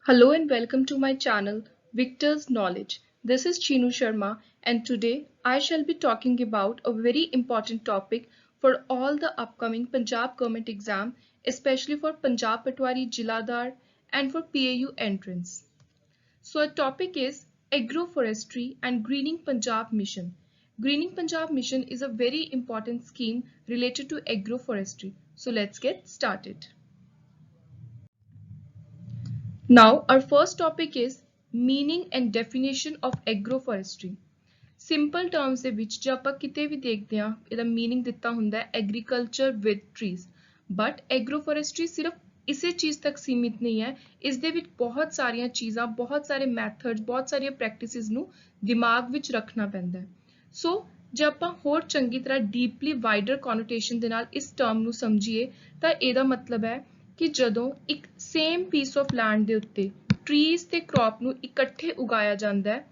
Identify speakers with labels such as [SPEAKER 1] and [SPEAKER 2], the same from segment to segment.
[SPEAKER 1] Hello and welcome to my channel Victor's Knowledge. This is Chinu Sharma and today I shall be talking about a very important topic for all the upcoming Punjab government exam, especially for Punjab Patwari Jiladar and for PAU entrance. So our topic is agroforestry and greening Punjab mission. Greening Punjab mission is a very important scheme related to agroforestry. So let's get started. Now, our first topic is meaning and definition of agroforestry. Simple terms ਦੇ ਵਿੱਚ ਜੇ ਆਪਾਂ ਕਿਤੇ ਵੀ ਦੇਖਦੇ ਹਾਂ ਇਹਦਾ meaning ਦਿੱਤਾ ਹੁੰਦਾ ਹੈ ਐਗਰੀਕਲਚਰ ਵਿਦ ਟਰੀਜ਼ ਬਟ ਐਗਰੋਫੋਰੈਸਟਰੀ ਸਿਰਫ ਇਸੇ ਚੀਜ਼ ਤੱਕ ਸੀਮਿਤ ਨਹੀਂ ਹੈ ਇਸ ਦੇ ਵਿੱਚ ਬਹੁਤ ਸਾਰੀਆਂ ਚੀਜ਼ਾਂ ਬਹੁਤ ਸਾਰੇ ਮੈਥਡਸ ਬਹੁਤ ਸਾਰੀਆਂ ਪ੍ਰੈਕਟਿਸਿਸ ਨੂੰ ਦਿਮਾਗ ਵਿੱਚ ਰੱਖਣਾ ਪੈਂਦਾ ਹੈ ਸੋ ਜੇ ਆਪਾਂ ਹੋਰ ਚੰਗੀ ਤਰ੍ਹਾਂ ਡੀਪਲੀ ਵਾਈਡਰ ਕੋਨੋਟੇਸ਼ਨ ਦੇ ਨਾਲ ਇਸ ਟਰਮ ਨੂੰ ਸਮਝੀਏ ਤਾਂ ਇਹਦਾ ਮਤਲਬ ਹੈ ਕਿ ਜਦੋਂ ਇੱਕ ਸੇਮ ਪੀਸ ਆਫ ਲੈਂਡ ਦੇ ਉੱਤੇ ਟਰੀਜ਼ ਤੇ ਕ੍ਰੌਪ ਨੂੰ ਇਕੱਠੇ ਉਗਾਇਆ ਜਾਂਦਾ ਹੈ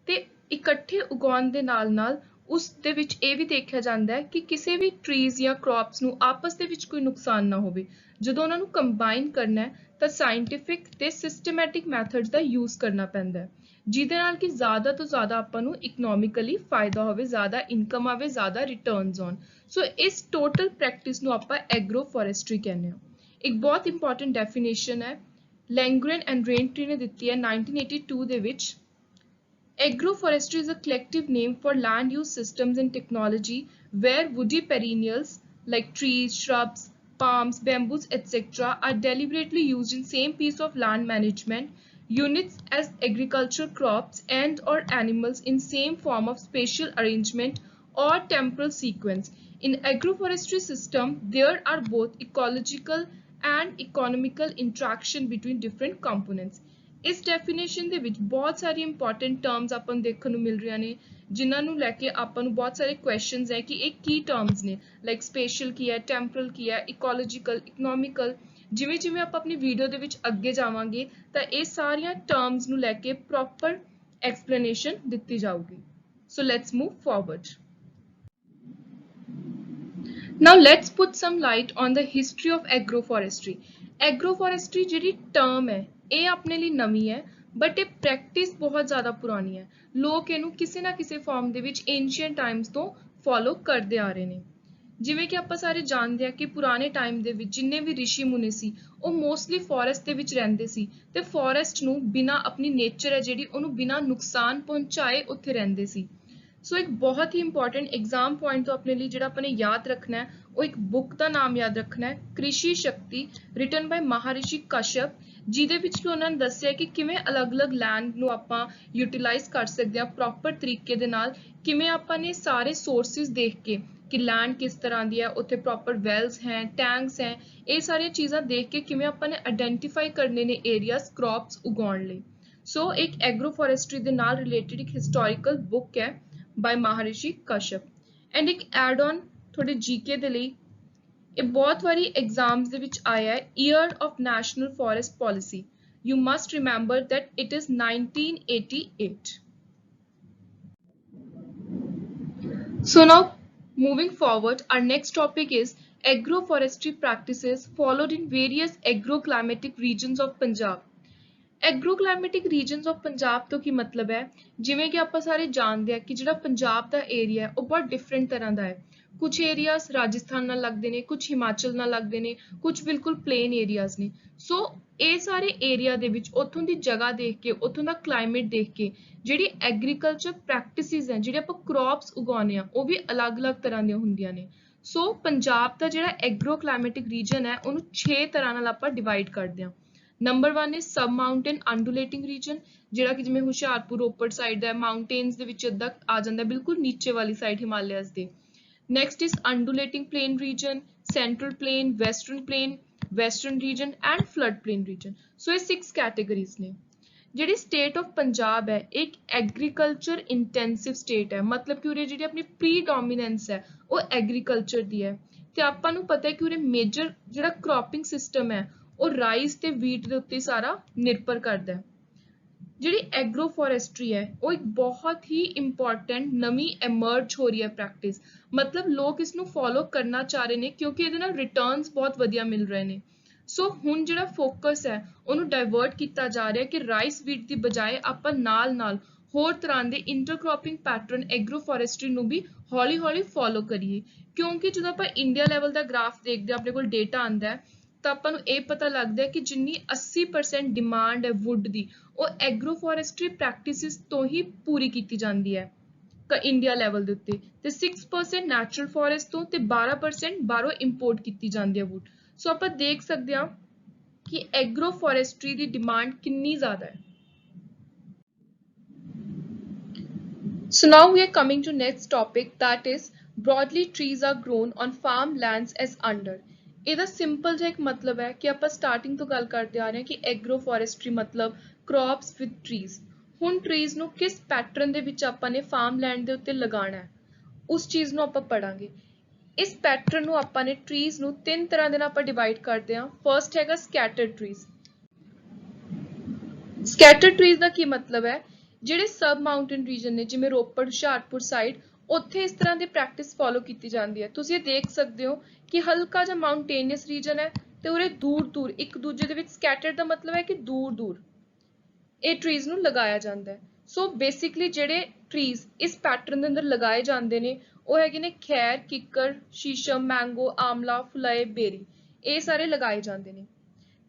[SPEAKER 1] ਤੇ ਇਕੱਠੇ ਉਗਾਉਣ ਦੇ ਨਾਲ ਉਸ ਦੇ ਵਿੱਚ ਇਹ ਵੀ ਦੇਖਿਆ ਜਾਂਦਾ ਹੈ ਕਿ ਕਿਸੇ ਵੀ ਟਰੀਜ਼ ਜਾਂ ਕ੍ਰੌਪਸ ਨੂੰ ਆਪਸ ਦੇ ਵਿੱਚ ਕੋਈ ਨੁਕਸਾਨ ਨਾ ਹੋਵੇ ਜਦੋਂ ਉਹਨਾਂ ਨੂੰ ਕੰਬਾਈਨ ਕਰਨਾ ਹੈ ਤਾਂ ਸਾਇੰਟਿਫਿਕ ਤੇ ਸਿਸਟਮੈਟਿਕ ਮੈਥਡਸ ਦਾ ਯੂਜ਼ ਕਰਨਾ ਪੈਂਦਾ ਹੈ ਜਿਹਦੇ ਨਾਲ ਕਿ ਜ਼ਿਆਦਾ ਤੋਂ ਜ਼ਿਆਦਾ ਆਪਾਂ ਨੂੰ ਇਕਨੋਮਿਕਲੀ ਫਾਇਦਾ ਹੋਵੇ ਜ਼ਿਆਦਾ ਇਨਕਮ ਆਵੇ ਜ਼ਿਆਦਾ ਰਿਟਰਨਸ ਆਉਣ ਸੋ ਇਸ ਟੋਟਲ ਪ੍ਰੈਕਟਿਸ ਨੂੰ ਆਪਾਂ ਐਗਰੋ ਫੋਰੈਸਟਰੀ ਕਹਿੰਦੇ ਹਾਂ ਇੱਕ ਬਹੁਤ ਇੰਪੋਰਟੈਂਟ ਡੈਫੀਨੇਸ਼ਨ ਹੈ ਲੈਂਗਰੈਨ ਐਂਡ ਰੇਨਟਰੀ ਨੇ ਦਿੱਤੀ ਹੈ 1982 ਦੇ ਵਿੱਚ Agroforestry is a collective name for land use systems and technology where woody perennials like trees, shrubs, palms, bamboos, etc. are deliberately used in same piece of land management units as agricultural crops and or animals in same form of spatial arrangement or temporal sequence. In agroforestry system, there are both ecological and economical interaction between different components. ਇਸ definition ਦੇ ਵਿੱਚ ਬਹੁਤ ਸਾਰੀ important terms ਆਪਾਂ ਨੂੰ ਦੇਖਣ ਨੂੰ ਮਿਲ ਰਹੀਆਂ ਨੇ ਜਿਨ੍ਹਾਂ ਨੂੰ ਲੈ ਕੇ ਆਪਾਂ ਨੂੰ ਬਹੁਤ ਸਾਰੇ ਕੁਐਸਚਨਸ ਹੈ ਕਿ ਇਹ ਕੀ ਟਰਮਸ ਨੇ ਲਾਈਕ ਸਪੇਸ਼ਲ ਕੀ ਹੈ ਟੈਂਪਰਲ ਕੀ ਹੈ ਇਕੋਲੋਜੀਕਲ ਇਕਨੋਮਿਕਲ ਜਿਵੇਂ ਜਿਵੇਂ ਆਪਾਂ ਆਪਣੀ ਵੀਡੀਓ ਦੇ ਵਿੱਚ ਅੱਗੇ ਜਾਵਾਂਗੇ ਤਾਂ ਇਹ ਸਾਰੀਆਂ ਟਰਮਸ ਨੂੰ ਲੈ ਕੇ ਪ੍ਰੋਪਰ ਐਕਸਪਲੇਨੇਸ਼ਨ ਦਿੱਤੀ ਜਾਊਗੀ so let's move forward Now let's put some light on the history of agroforestry. Agroforestry ਜਿਹੜੀ term ਹੈ ਇਹ ਆਪਣੇ ਲਈ ਨਵੀਂ ਹੈ ਬਟ ਇਹ ਪ੍ਰੈਕਟਿਸ ਬਹੁਤ ਜ਼ਿਆਦਾ ਪੁਰਾਣੀ ਹੈ ਲੋਕ ਇਹਨੂੰ ਕਿਸੇ ਨਾ ਕਿਸੇ ਫਾਰਮ ਦੇ ਵਿੱਚ ਐਂਸ਼ੀਅੰਟ ਟਾਈਮਸ ਤੋਂ ਫੋਲੋ ਕਰਦੇ ਆ ਰਹੇ ਨੇ ਜਿਵੇਂ ਕਿ ਆਪਾਂ ਸਾਰੇ ਜਾਣਦੇ ਆ ਕਿ ਪੁਰਾਣੇ ਟਾਈਮ ਦੇ ਵਿੱਚ ਜਿੰਨੇ ਵੀ ਰਿਸ਼ੀ ਮੁਨੀ ਸੀ ਉਹ ਮੋਸਟਲੀ ਫੋਰੈਸਟ ਦੇ ਵਿੱਚ ਰਹਿੰਦੇ ਸੀ ਤੇ ਫੋਰੈਸਟ ਨੂੰ ਬਿਨਾ ਆਪਣੀ ਨੇਚਰ ਹੈ ਜਿਹੜੀ ਉਹਨੂੰ ਬਿਨਾ ਨੁਕਸਾਨ ਪਹੁੰਚਾਏ ਉੱਥੇ ਰਹਿੰਦੇ ਸੀ ਸੋ ਇੱਕ ਬਹੁਤ ਹੀ ਇੰਪੋਰਟੈਂਟ ਐਗਜ਼ਾਮ ਪੁਆਇੰਟ ਤੋਂ ਆਪਣੇ ਲਈ ਜਿਹੜਾ ਆਪਾਂ ਨੇ ਯਾਦ ਰੱਖਣਾ ਹੈ ਉਹ ਇੱਕ ਬੁੱਕ ਦਾ ਨਾਮ ਯਾਦ ਰੱਖਣਾ ਹੈ ਕ੍ਰਿਸ਼ੀ ਸ਼ਕਤੀ ਰਿਟਨ ਬਾਈ ਮਹਾਰਿਸ਼ੀ ਕਸ਼ਯਪ ਜਿਹਦੇ ਵਿੱਚ ਕਿ ਉਹਨਾਂ ਨੇ ਦੱਸਿਆ ਕਿ ਕਿਵੇਂ ਅਲੱਗ-ਅਲੱਗ ਲੈਂਡ ਨੂੰ ਆਪਾਂ ਯੂਟਿਲਾਈਜ਼ ਕਰ ਸਕਦੇ ਹਾਂ ਪ੍ਰੋਪਰ ਤਰੀਕੇ ਦੇ ਨਾਲ ਕਿਵੇਂ ਆਪਾਂ ਨੇ ਸਾਰੇ ਸੋਰਸਿਸ ਦੇਖ ਕੇ ਕਿ ਲੈਂਡ ਕਿਸ ਤਰ੍ਹਾਂ ਦੀ ਹੈ ਉੱਥੇ ਪ੍ਰੋਪਰ ਵੈਲਸ ਹੈ ਟੈਂਕਸ ਹੈ ਇਹ ਸਾਰੀਆਂ ਚੀਜ਼ਾਂ ਦੇਖ ਕੇ ਕਿਵੇਂ ਆਪਾਂ ਨੇ ਆਇਡੈਂਟੀਫਾਈ ਕਰਨੇ ਨੇ ਏਰੀਆਜ਼ ਕ੍ਰੌਪਸ ਉਗਾਉਣ ਲਈ ਸੋ ਇੱਕ ਐਗਰੋਫੋਰੈਸਟਰੀ ਦੇ ਨਾਲ ਰਿਲੇਟਡ ਇੱਕ ਹਿਸਟੋਰੀਕਲ ਬੁੱਕ ਹੈ ਬਾਈ ਮਹਾਰਿਸ਼ੀ ਕਸ਼ਯਪ ਐਂਡ ਇੱਕ ਐਡ ਔਨ ਤੁਹਾਡੇ ਜੀਕੇ ਦੇ ਲਈ ਇਹ ਬਹੁਤ ਵਾਰੀ ਐਗਜ਼ਾਮਸ ਦੇ ਵਿੱਚ ਆਇਆ ਹੈ year of national forest policy you must remember that it is 1988 So now moving forward, our next topic is agroforestry practices followed in various agroclimatic regions of Punjab. Agroclimatic regions of Punjab ਤੋਂ ਕੀ ਮਤਲਬ ਹੈ ਜਿਵੇਂ ਕਿ ਆਪਾਂ ਸਾਰੇ ਜਾਣਦੇ ਆ ਕਿ ਜਿਹੜਾ ਪੰਜਾਬ ਦਾ ਏਰੀਆ ਹੈ ਉਹ ਬਹੁਤ ਡਿਫਰੈਂਟ ਤਰ੍ਹਾਂ ਦਾ ਹੈ ਕੁਝ ਏਰੀਆਸ ਰਾਜਸਥਾਨ ਨਾਲ ਲੱਗਦੇ ਨੇ ਕੁਝ ਹਿਮਾਚਲ ਨਾਲ ਲੱਗਦੇ ਨੇ ਕੁਝ ਬਿਲਕੁਲ ਪਲੇਨ ਏਰੀਆਸ ਨੇ ਸੋ ਇਹ ਸਾਰੇ ਏਰੀਆ ਦੇ ਵਿੱਚ ਉੱਥੋਂ ਦੀ ਜਗ੍ਹਾ ਦੇਖ ਕੇ ਉੱਥੋਂ ਦਾ ਕਲਾਈਮੇਟ ਦੇਖ ਕੇ ਜਿਹੜੀ ਐਗਰੀਕਲਚਰ ਪ੍ਰੈਕਟਿਸਿਸ ਹੈ ਜਿਹੜੇ ਆਪਾਂ ਕ੍ਰੌਪਸ ਉਗਾਉਂਦੇ ਆ ਉਹ ਵੀ ਅਲੱਗ-ਅਲੱਗ ਤਰ੍ਹਾਂ ਦੀਆਂ ਹੁੰਦੀਆਂ ਨੇ ਸੋ ਪੰਜਾਬ ਦਾ ਜਿਹੜਾ ਐਗਰੋਕਲਾਈਮੈਟਿਕ ਰੀਜਨ ਹੈ ਉਹਨੂੰ 6 ਤਰ੍ਹਾਂ ਨਾਲ ਆਪਾਂ ਡਿਵਾਈਡ ਕਰਦੇ ਹਾਂ Number 1 is sub-mountain undulating region ਜਿਹੜਾ ਕਿ ਜਿਵੇਂ ਹੁਸ਼ਿਆਰਪੁਰ ਰੋਪੜ ਸਾਈਡ ਦਾ ਮਾਊਂਟੇਨਸ ਦੇ ਵਿੱਚ ਅੱਧਾ ਆ ਜਾਂਦਾ ਬਿਲਕੁਲ ਨੀਚੇ ਵਾਲੀ ਸਾਈਡ ਹਿਮਾਲਿਆਸ ਦੇ Next is undulating plain region, central plain, western region and floodplain region. So ਇਹ 6 categories ਨੇ ਜਿਹੜੀ state of ਪੰਜਾਬ ਹੈ ਇੱਕ agriculture intensive state ਹੈ ਮਤਲਬ ਕਿ ਉਰੇ ਜਿਹੜੀ ਆਪਣੀ predominance ਹੈ ਉਹ agriculture ਦੀ ਹੈ ਤੇ ਆਪਾਂ ਨੂੰ ਪਤਾ ਹੈ ਕਿ ਉਰੇ major ਜਿਹੜਾ cropping system ਹੈ ਉਹ ਰਾਈਸ ਤੇ ਵੀਟ ਦੇ ਉੱਤੇ ਸਾਰਾ ਨਿਰਭਰ ਕਰਦਾ ਹੈ ਜਿਹੜੀ ਐਗਰੋਫੋਰੈਸਟਰੀ ਹੈ ਉਹ ਇੱਕ ਬਹੁਤ ਹੀ ਇੰਪੋਰਟੈਂਟ ਨਵੀਂ ਐਮਰਜ ਹੋ ਰਹੀ ਹੈ ਪ੍ਰੈਕਟਿਸ ਮਤਲਬ ਲੋਕ ਇਸ ਨੂੰ ਫੋਲੋ ਕਰਨਾ ਚਾਹ ਰਹੇ ਨੇ ਕਿਉਂਕਿ ਇਹਦੇ ਨਾਲ ਰਿਟਰਨਸ ਬਹੁਤ ਵਧੀਆ ਮਿਲ ਰਹੇ ਨੇ ਸੋ ਹੁਣ ਜਿਹੜਾ ਫੋਕਸ ਹੈ ਉਹਨੂੰ ਡਾਇਵਰਟ ਕੀਤਾ ਜਾ ਰਿਹਾ ਕਿ ਰਾਈਸ ਵੀਟ ਦੀ ਬਜਾਏ ਆਪਾਂ ਨਾਲ ਹੋਰ ਤਰ੍ਹਾਂ ਦੇ ਇੰਟਰਕ੍ਰੋਪਿੰਗ ਪੈਟਰਨ ਐਗਰੋ ਫੋਰੈਸਟਰੀ ਨੂੰ ਵੀ ਹੌਲੀ ਹੌਲੀ ਫੋਲੋ ਕਰੀਏ, ਕਿਉਂਕਿ ਜਦੋਂ ਆਪਾਂ ਇੰਡੀਆ ਲੈਵਲ ਦਾ ਗ੍ਰਾਫ ਦੇਖਦੇ ਹਾਂ, ਆਪਣੇ ਕੋਲ ਡੇਟਾ ਆਉਂਦਾ ਹੈ, ਤਾਂ ਆਪਾਂ ਨੂੰ ਇਹ ਪਤਾ ਲੱਗਦਾ ਹੈ ਕਿ ਜਿੰਨੀ 80% ਡਿਮਾਂਡ ਹੈ ਵੁੱਡ ਦੀ, ਉਹ ਐਗਰੋ ਫੋਰੈਸਟਰੀ ਪ੍ਰੈਕਟਿਸਿਸ ਤੋਂ ਹੀ ਪੂਰੀ ਕੀਤੀ ਜਾਂਦੀ ਹੈ ਇੰਡੀਆ ਲੈਵਲ ਦੇ ਉੱਤੇ, ਤੇ 6% ਨੈਚੁਰਲ ਫੋਰੈਸਟ ਤੋਂ ਤੇ 12% ਬਾਹਰੋਂ ਇੰਪੋਰਟ ਕੀਤੀ ਜਾਂਦੀ ਹੈ ਵੁੱਡ। ਸੋ ਆਪਾਂ ਦੇਖ ਸਕਦੇ ਹਾਂ ਕਿ ਐਗਰੋ ਫੋਰੈਸਟਰੀ ਦੀ ਡਿਮਾਂਡ ਕਿੰਨੀ ਜ਼ਿਆਦਾ ਹੈ। So now we are coming to next topic, that is broadly trees are grown on farm lands as under। ਇਹਦਾ ਸਿੰਪਲ ਜਿਹਾ ਇੱਕ ਮਤਲਬ ਹੈ ਕਿ ਆਪਾਂ ਸਟਾਰਟਿੰਗ ਤੋਂ ਗੱਲ ਕਰਦੇ ਆ ਰਹੇ ਹਾਂ ਕਿ ਐਗਰੋ ਫੋਰੈਸਟਰੀ ਮਤਲਬ ਕ੍ਰੌਪਸ ਵਿਦ ਟਰੀਜ਼। ਹੁਣ ਟਰੀਜ਼ ਨੂੰ ਕਿਸ ਪੈਟਰਨ ਦੇ ਵਿੱਚ ਆਪਾਂ ਨੇ ਫਾਰਮ ਲੈਂਡ ਦੇ ਉੱਤੇ ਲਗਾਉਣਾ ਹੈ, ਉਸ ਚੀਜ਼ ਨੂੰ ਆਪਾਂ ਪੜਾਂਗੇ। ਇਸ ਪੈਟਰਨ ਨੂੰ ਆਪਾਂ ਨੇ ਟਰੀਜ਼ ਨੂੰ ਤਿੰਨ ਤਰ੍ਹਾਂ ਦੇ ਨਾਲ ਆਪਾਂ ਡਿਵਾਈਡ ਕਰਦੇ ਹਾਂ। ਫਰਸਟ ਹੈਗਾ ਸਕੈਟਰਡ ਟਰੀਜ਼। ਸਕੈਟਰਡ ਟਰੀਜ਼ ਦਾ ਕੀ ਮਤਲਬ ਹੈ, ਜਿਹੜੇ ਸਬ ਮਾਊਂਟੇਨ ਰੀਜਨ ਨੇ ਜਿਵੇਂ ਰੋਪੜ ਹੁਸ਼ਿਆਰਪੁਰ ਸਾਈਡ, ਉੱਥੇ ਇਸ ਤਰ੍ਹਾਂ ਦੀ ਪ੍ਰੈਕਟਿਸ ਫੋਲੋ ਕੀਤੀ ਜਾਂਦੀ ਹੈ। ਤੁਸੀਂ ਇਹ ਦੇਖ ਸਕਦੇ ਹੋ ਕਿ ਹਲਕਾ ਜਿਹਾ ਮਾਊਂਟੇਨੀਅਸ ਰੀਜਨ ਹੈ ਤੇ ਉਰੇ ਦੂਰ ਦੂਰ ਇੱਕ ਦੂਜੇ ਦੇ ਵਿੱਚ, ਸਕੈਟਰਡ ਦਾ ਮਤਲਬ ਹੈ ਕਿ ਦੂਰ ਦੂਰ ਇਹ ਟਰੀਜ਼ ਨੂੰ ਲਗਾਇਆ ਜਾਂਦਾ ਹੈ। ਸੋ ਬੇਸਿਕਲੀ ਜਿਹੜੇ ਟਰੀਜ਼ ਇਸ ਪੈਟਰਨ ਦੇ ਅੰਦਰ ਲਗਾਏ ਜਾਂਦੇ ਨੇ ਉਹ ਹੈਗੇ ਨੇ ਖੈਰ, ਕਿੱਕਰ, ਸ਼ੀਸ਼ਮ, ਮੈਂਗੋ, ਆਮਲਾ, ਫੁਲਏ, ਬੇਰੀ, ਇਹ ਸਾਰੇ ਲਗਾਏ ਜਾਂਦੇ ਨੇ।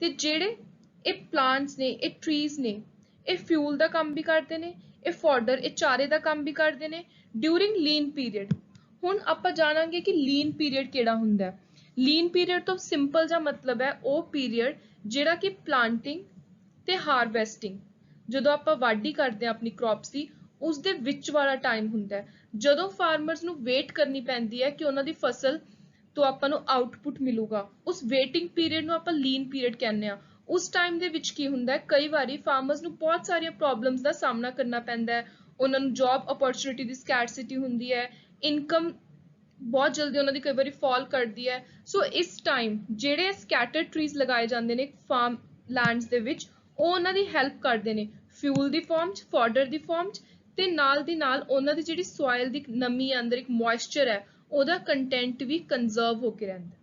[SPEAKER 1] ਤੇ ਜਿਹੜੇ ਇਹ ਪਲਾਂਟਸ ਨੇ, ਇਹ ਟਰੀਜ਼ ਨੇ, ਇਹ ਫਿਊਲ ਦਾ ਕੰਮ ਵੀ ਕਰਦੇ ਨੇ, ਇਹ ਫੋਡਰ, ਇਹ ਚਾਰੇ ਦਾ ਕੰਮ ਵੀ ਕਰਦੇ ਨੇ ਡਿਊਰਿੰਗ ਲੀਨ ਪੀਰੀਅਡ। ਹੁਣ ਆਪਾਂ ਜਾਣਾਂਗੇ ਕਿ ਲੀਨ ਪੀਰੀਅਡ ਕਿਹੜਾ ਹੁੰਦਾ ਹੈ। ਲੀਨ ਪੀਰੀਅਡ ਤੋਂ ਸਿੰਪਲ ਜਿਹਾ ਮਤਲਬ ਹੈ ਉਹ ਪੀਰੀਅਡ ਜਿਹੜਾ ਕਿ ਪਲਾਂਟਿੰਗ ਤੇ ਹਾਰਵੈਸਟਿੰਗ, ਜਦੋਂ ਆਪਾਂ ਵਾਢੀ ਕਰਦੇ ਹਾਂ ਆਪਣੀ ਕ੍ਰੌਪਸ ਦੀ, ਉਸ ਦੇ ਵਿੱਚ ਵਾਲਾ ਟਾਈਮ ਹੁੰਦਾ ਹੈ, ਜਦੋਂ ਫਾਰਮਰਸ ਨੂੰ ਵੇਟ ਕਰਨੀ ਪੈਂਦੀ ਹੈ ਕਿ ਉਹਨਾਂ ਦੀ ਫਸਲ ਤੋਂ ਆਪਾਂ ਨੂੰ ਆਊਟਪੁੱਟ ਮਿਲੂਗਾ। ਉਸ ਵੇਟਿੰਗ ਪੀਰੀਅਡ ਨੂੰ ਆਪਾਂ ਲੀਨ ਪੀਰੀਅਡ ਕਹਿੰਦੇ ਹਾਂ। ਉਸ ਟਾਈਮ ਦੇ ਵਿੱਚ ਕੀ ਹੁੰਦਾ ਹੈ, ਕਈ ਵਾਰੀ ਫਾਰਮਰਸ ਨੂੰ ਬਹੁਤ ਸਾਰੀਆਂ ਪ੍ਰੋਬਲਮਸ ਦਾ ਸਾਹਮਣਾ ਕਰਨਾ ਪੈਂਦਾ ਹੈ। ਉਹਨਾਂ ਨੂੰ ਜੌਬ ਅਪੋਰਚੁਨਿਟੀ ਦੀ ਸਕੈਰਸਿਟੀ ਹੁੰਦੀ ਹੈ, ਇਨਕਮ ਬਹੁਤ ਜਲਦੀ ਉਹਨਾਂ ਦੀ ਕਈ ਵਾਰੀ ਫਾਲ ਕਰਦੀ ਹੈ। ਸੋ ਇਸ ਟਾਈਮ ਜਿਹੜੇ ਸਕੈਟਰਡ ਟਰੀਜ਼ ਲਗਾਏ ਜਾਂਦੇ ਨੇ ਫਾਰਮ ਲੈਂਡਸ ਦੇ ਵਿੱਚ, ਉਹ ਉਹਨਾਂ ਦੀ ਹੈਲਪ ਕਰਦੇ ਨੇ ਫਿਊਲ ਦੀ ਫਾਰਮ 'ਚ, ਫੋਡਰ ਦੀ ਫਾਰਮ 'ਚ, ਤੇ ਨਾਲ ਦੀ ਨਾਲ ਉਹਨਾਂ ਦੀ ਜਿਹੜੀ ਸੋਇਲ ਦੀ ਨਮੀ ਅੰਦਰ ਇੱਕ ਮੋਇਸਚਰ ਹੈ, ਉਹਦਾ ਕੰਟੈਂਟ ਵੀ ਕੰਜ਼ਰਵ ਹੋ ਕੇ ਰਹਿੰਦਾ।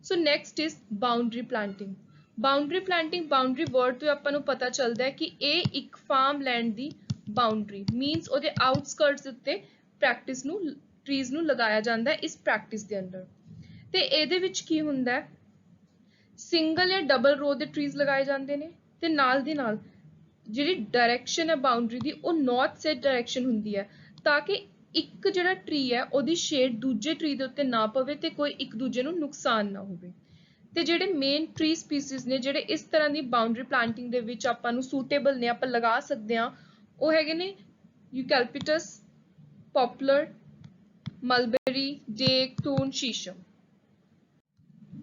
[SPEAKER 1] So next is boundary planting. Boundary planting, boundary word ਤੋਂ ਆਪਾਂ ਨੂੰ ਪਤਾ ਚੱਲਦਾ ਹੈ ਕਿ ਇਹ ਇੱਕ ਫਾਰਮ ਲੈਂਡ ਦੀ ਬਾਉਂਡਰੀ ਮੀਨਸ ਉਹਦੇ ਆਊਟਸਕਰਟਸ ਦੇ ਉੱਤੇ ਪ੍ਰੈਕਟਿਸ ਨੂੰ, ਟਰੀਜ਼ ਨੂੰ ਲਗਾਇਆ ਜਾਂਦਾ ਹੈ ਇਸ ਪ੍ਰੈਕਟਿਸ ਦੇ ਅੰਦਰ। ਤੇ ਇਹਦੇ ਵਿੱਚ ਕੀ ਹੁੰਦਾ ਹੈ, ਸਿੰਗਲ ਜਾਂ ਡਬਲ ਰੋ ਦੇ ਟਰੀਜ਼ ਲਗਾਏ ਜਾਂਦੇ ਨੇ, ਤੇ ਨਾਲ ਦੀ ਨਾਲ ਜਿਹੜੀ ਡਾਇਰੈਕਸ਼ਨ ਹੈ ਬਾਉਂਡਰੀ ਦੀ, ਉਹ ਨਾਰਥ ਸਾਊਥ ਡਾਇਰੈਕਸ਼ਨ ਹੁੰਦੀ ਹੈ, ਤਾਂ ਕਿ ਇੱਕ ਜਿਹੜਾ ਟਰੀ ਹੈ ਉਹਦੀ ਸ਼ੇਡ ਦੂਜੇ ਟਰੀ ਦੇ ਉੱਤੇ ਨਾ ਪਵੇ ਤੇ ਕੋਈ ਇੱਕ ਦੂਜੇ ਨੂੰ ਨੁਕਸਾਨ ਨਾ ਹੋਵੇ। ਤੇ ਜਿਹੜੇ ਮੇਨ ਟਰੀ ਸਪੀਸੀਜ਼ ਨੇ ਜਿਹੜੇ ਇਸ ਤਰ੍ਹਾਂ ਦੀ ਬਾਉਂਡਰੀ ਪਲਾਂਟਿੰਗ ਦੇ ਵਿੱਚ ਆਪਾਂ ਨੂੰ ਸੂਟੇਬਲ ਨੇ, ਆਪਾਂ ਲਗਾ ਸਕਦੇ ਹਾਂ, ਉਹ ਹੈਗੇ ਨੇ ਯੂਕੈਲਪਟਸ, ਪੋਪਲਰ, ਮਲਬੇਰੀ, ਡੇਕ, ਥੂਨ, ਸ਼ੀਸ਼ਮ।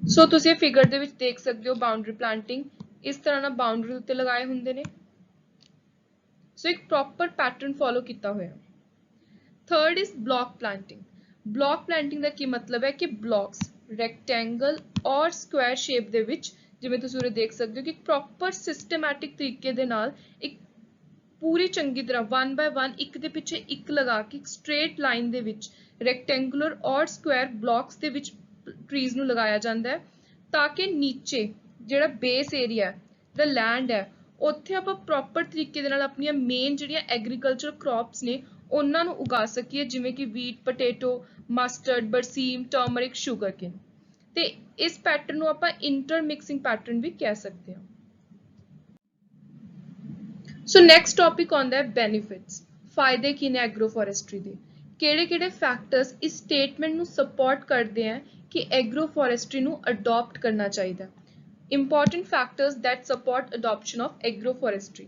[SPEAKER 1] ਸੋ ਤੁਸੀਂ ਇਹ ਫਿਗਰ ਦੇ ਵਿੱਚ ਦੇਖ ਸਕਦੇ ਹੋ ਬਾਉਂਡਰੀ ਪਲਾਂਟਿੰਗ ਇਸ ਤਰ੍ਹਾਂ ਨਾਲ ਬਾਉਂਡਰੀ ਉੱਤੇ ਲਗਾਏ ਹੁੰਦੇ ਨੇ। ਸੋ ਇੱਕ ਪ੍ਰੋਪਰ ਪੈਟਰਨ ਫੋਲੋ ਕੀਤਾ ਹੋਇਆ। Third is block planting. Block planting ਦਾ ਕੀ ਮਤਲਬ ਹੈ ਕਿ blocks rectangle or square shape ਦੇ ਵਿੱਚ, ਜਿਵੇਂ ਤੁਸੀਂ ਉਰੇ ਦੇਖ ਸਕਦੇ ਹੋ ਕਿ ਪ੍ਰੋਪਰ ਸਿਸਟਮੈਟਿਕ ਤਰੀਕੇ ਦੇ ਨਾਲ ਇੱਕ ਪੂਰੀ ਚੰਗੀ ਤਰ੍ਹਾਂ 1 by 1 ਇੱਕ ਦੇ ਪਿੱਛੇ ਇੱਕ ਲਗਾ ਕੇ ਸਟ੍ਰੇਟ ਲਾਈਨ ਦੇ ਵਿੱਚ ਰੈਕਟੈਂਗੂਲਰ ਔਰ ਸਕੁਆਇਰ ਬਲੌਕਸ ਦੇ ਵਿੱਚ ਟਰੀਜ਼ ਨੂੰ ਲਗਾਇਆ ਜਾਂਦਾ ਹੈ, ਤਾਂ ਕਿ ਨੀਚੇ ਜਿਹੜਾ ਬੇਸ ਏਰੀਆ ਦਾ ਲੈਂਡ ਹੈ ਉੱਥੇ ਆਪਾਂ ਪ੍ਰੋਪਰ ਤਰੀਕੇ ਦੇ ਨਾਲ ਆਪਣੀਆਂ ਮੇਨ ਜਿਹੜੀਆਂ ਐਗਰੀਕਲਚਰ ਕ੍ਰੌਪਸ ਨੇ ਉਹਨਾਂ ਨੂੰ ਉਗਾ ਸਕੀਏ, ਜਿਵੇਂ ਕਿ wheat, potato, mustard, berseem, turmeric, sugarcane. ਤੇ ਇਸ ਪੈਟਰਨ ਨੂੰ ਆਪਾਂ ਇੰਟਰਮਿਕਸਿੰਗ ਪੈਟਰਨ ਵੀ ਕਹਿ ਸਕਦੇ ਹਾਂ। ਸੋ ਨੈਕਸਟ ਟੌਪਿਕ ਆਉਂਦਾ ਹੈ ਬੈਨੀਫਿਟਸ। ਫਾਇਦੇ ਕੀ ਨੇ ਐਗਰੋ ਫੋਰੈਸਟਰੀ ਦੇ, ਕਿਹੜੇ-ਕਿਹੜੇ ਫੈਕਟਰਸ ਇਸ ਸਟੇਟਮੈਂਟ ਨੂੰ ਸਪੋਰਟ ਕਰਦੇ ਆ ਕਿ ਐਗਰੋ ਫੋਰੈਸਟਰੀ ਨੂੰ ਅਡਾਪਟ ਕਰਨਾ ਚਾਹੀਦਾ। Important factors that support adoption of agroforestry.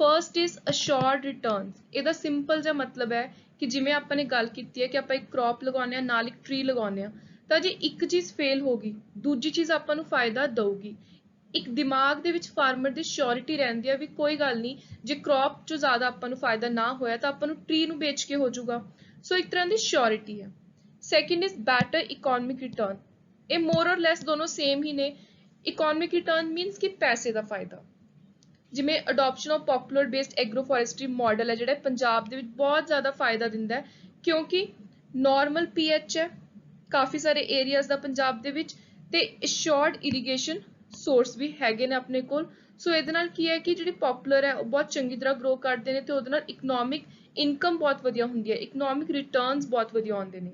[SPEAKER 1] First is assured returns. ਇਹਦਾ ਸਿੰਪਲ ਜਿਹਾ ਮਤਲਬ ਹੈ ਕਿ ਜਿਵੇਂ ਆਪਾਂ ਨੇ ਗੱਲ ਕੀਤੀ ਹੈ ਕਿ ਆਪਾਂ ਇੱਕ ਕ੍ਰੌਪ ਲਗਾਉਂਦੇ ਹਾਂ ਨਾਲ ਇੱਕ ਟਰੀ ਲਗਾਉਂਦੇ ਹਾਂ, ਤਾਂ ਜੇ ਇੱਕ ਚੀਜ਼ ਫੇਲ ਹੋ ਗਈ ਦੂਜੀ ਚੀਜ਼ ਆਪਾਂ ਨੂੰ ਫਾਇਦਾ ਦਊਗੀ। ਇੱਕ ਦਿਮਾਗ ਦੇ ਵਿੱਚ ਫਾਰਮਰ ਦੀ ਸ਼ੋਰਿਟੀ ਰਹਿੰਦੀ ਹੈ ਵੀ ਕੋਈ ਗੱਲ ਨਹੀਂ, ਜੇ ਕ੍ਰੌਪ 'ਚੋਂ ਜ਼ਿਆਦਾ ਆਪਾਂ ਨੂੰ ਫਾਇਦਾ ਨਾ ਹੋਇਆ ਤਾਂ ਆਪਾਂ ਨੂੰ ਟਰੀ ਨੂੰ ਵੇਚ ਕੇ ਹੋ ਜਾਊਗਾ। ਸੋ ਇੱਕ ਤਰ੍ਹਾਂ ਦੀ ਸ਼ੋਰਿਟੀ ਹੈ। Second is better economic return. ਇਹ ਮੋਰ ਔਰ ਲੈਸ ਦੋਨੋਂ ਸੇਮ ਹੀ ਨੇ। ਇਕੋਨਮਿਕ ਰਿਟਰਨ ਮੀਨਸ ਕਿ ਪੈਸੇ ਦਾ ਫਾਇਦਾ। ਜਿਵੇਂ adoption of popular based agro forestry model ਹੈ ਜਿਹੜਾ ਪੰਜਾਬ ਦੇ ਵਿੱਚ ਬਹੁਤ ਜ਼ਿਆਦਾ ਫਾਇਦਾ ਦਿੰਦਾ ਹੈ, ਕਿਉਂਕਿ ਨਾਰਮਲ ਪੀਐਚ ਹੈ ਕਾਫੀ ਸਾਰੇ ਏਰੀਆਜ਼ ਦਾ ਪੰਜਾਬ ਦੇ ਵਿੱਚ, ਤੇ ਅਸ਼ੋਰਡ ਇਰੀਗੇਸ਼ਨ ਸੋਰਸ ਵੀ ਹੈਗੇ ਨੇ ਆਪਣੇ ਕੋਲ। ਸੋ ਇਹਦੇ ਨਾਲ ਕੀ ਹੈ ਕਿ ਜਿਹੜੀ ਪਪੂਲਰ ਹੈ ਉਹ ਬਹੁਤ ਚੰਗੀ ਤਰ੍ਹਾਂ ਗਰੋ ਕਰਦੇ ਨੇ ਤੇ ਉਹਦੇ ਨਾਲ ਇਕਨੋਮਿਕ ਇਨਕਮ ਬਹੁਤ ਵਧੀਆ ਹੁੰਦੀ ਹੈ, ਇਕਨੋਮਿਕ ਰਿਟਰਨਸ ਬਹੁਤ ਵਧੀਆ ਆਉਂਦੇ ਨੇ।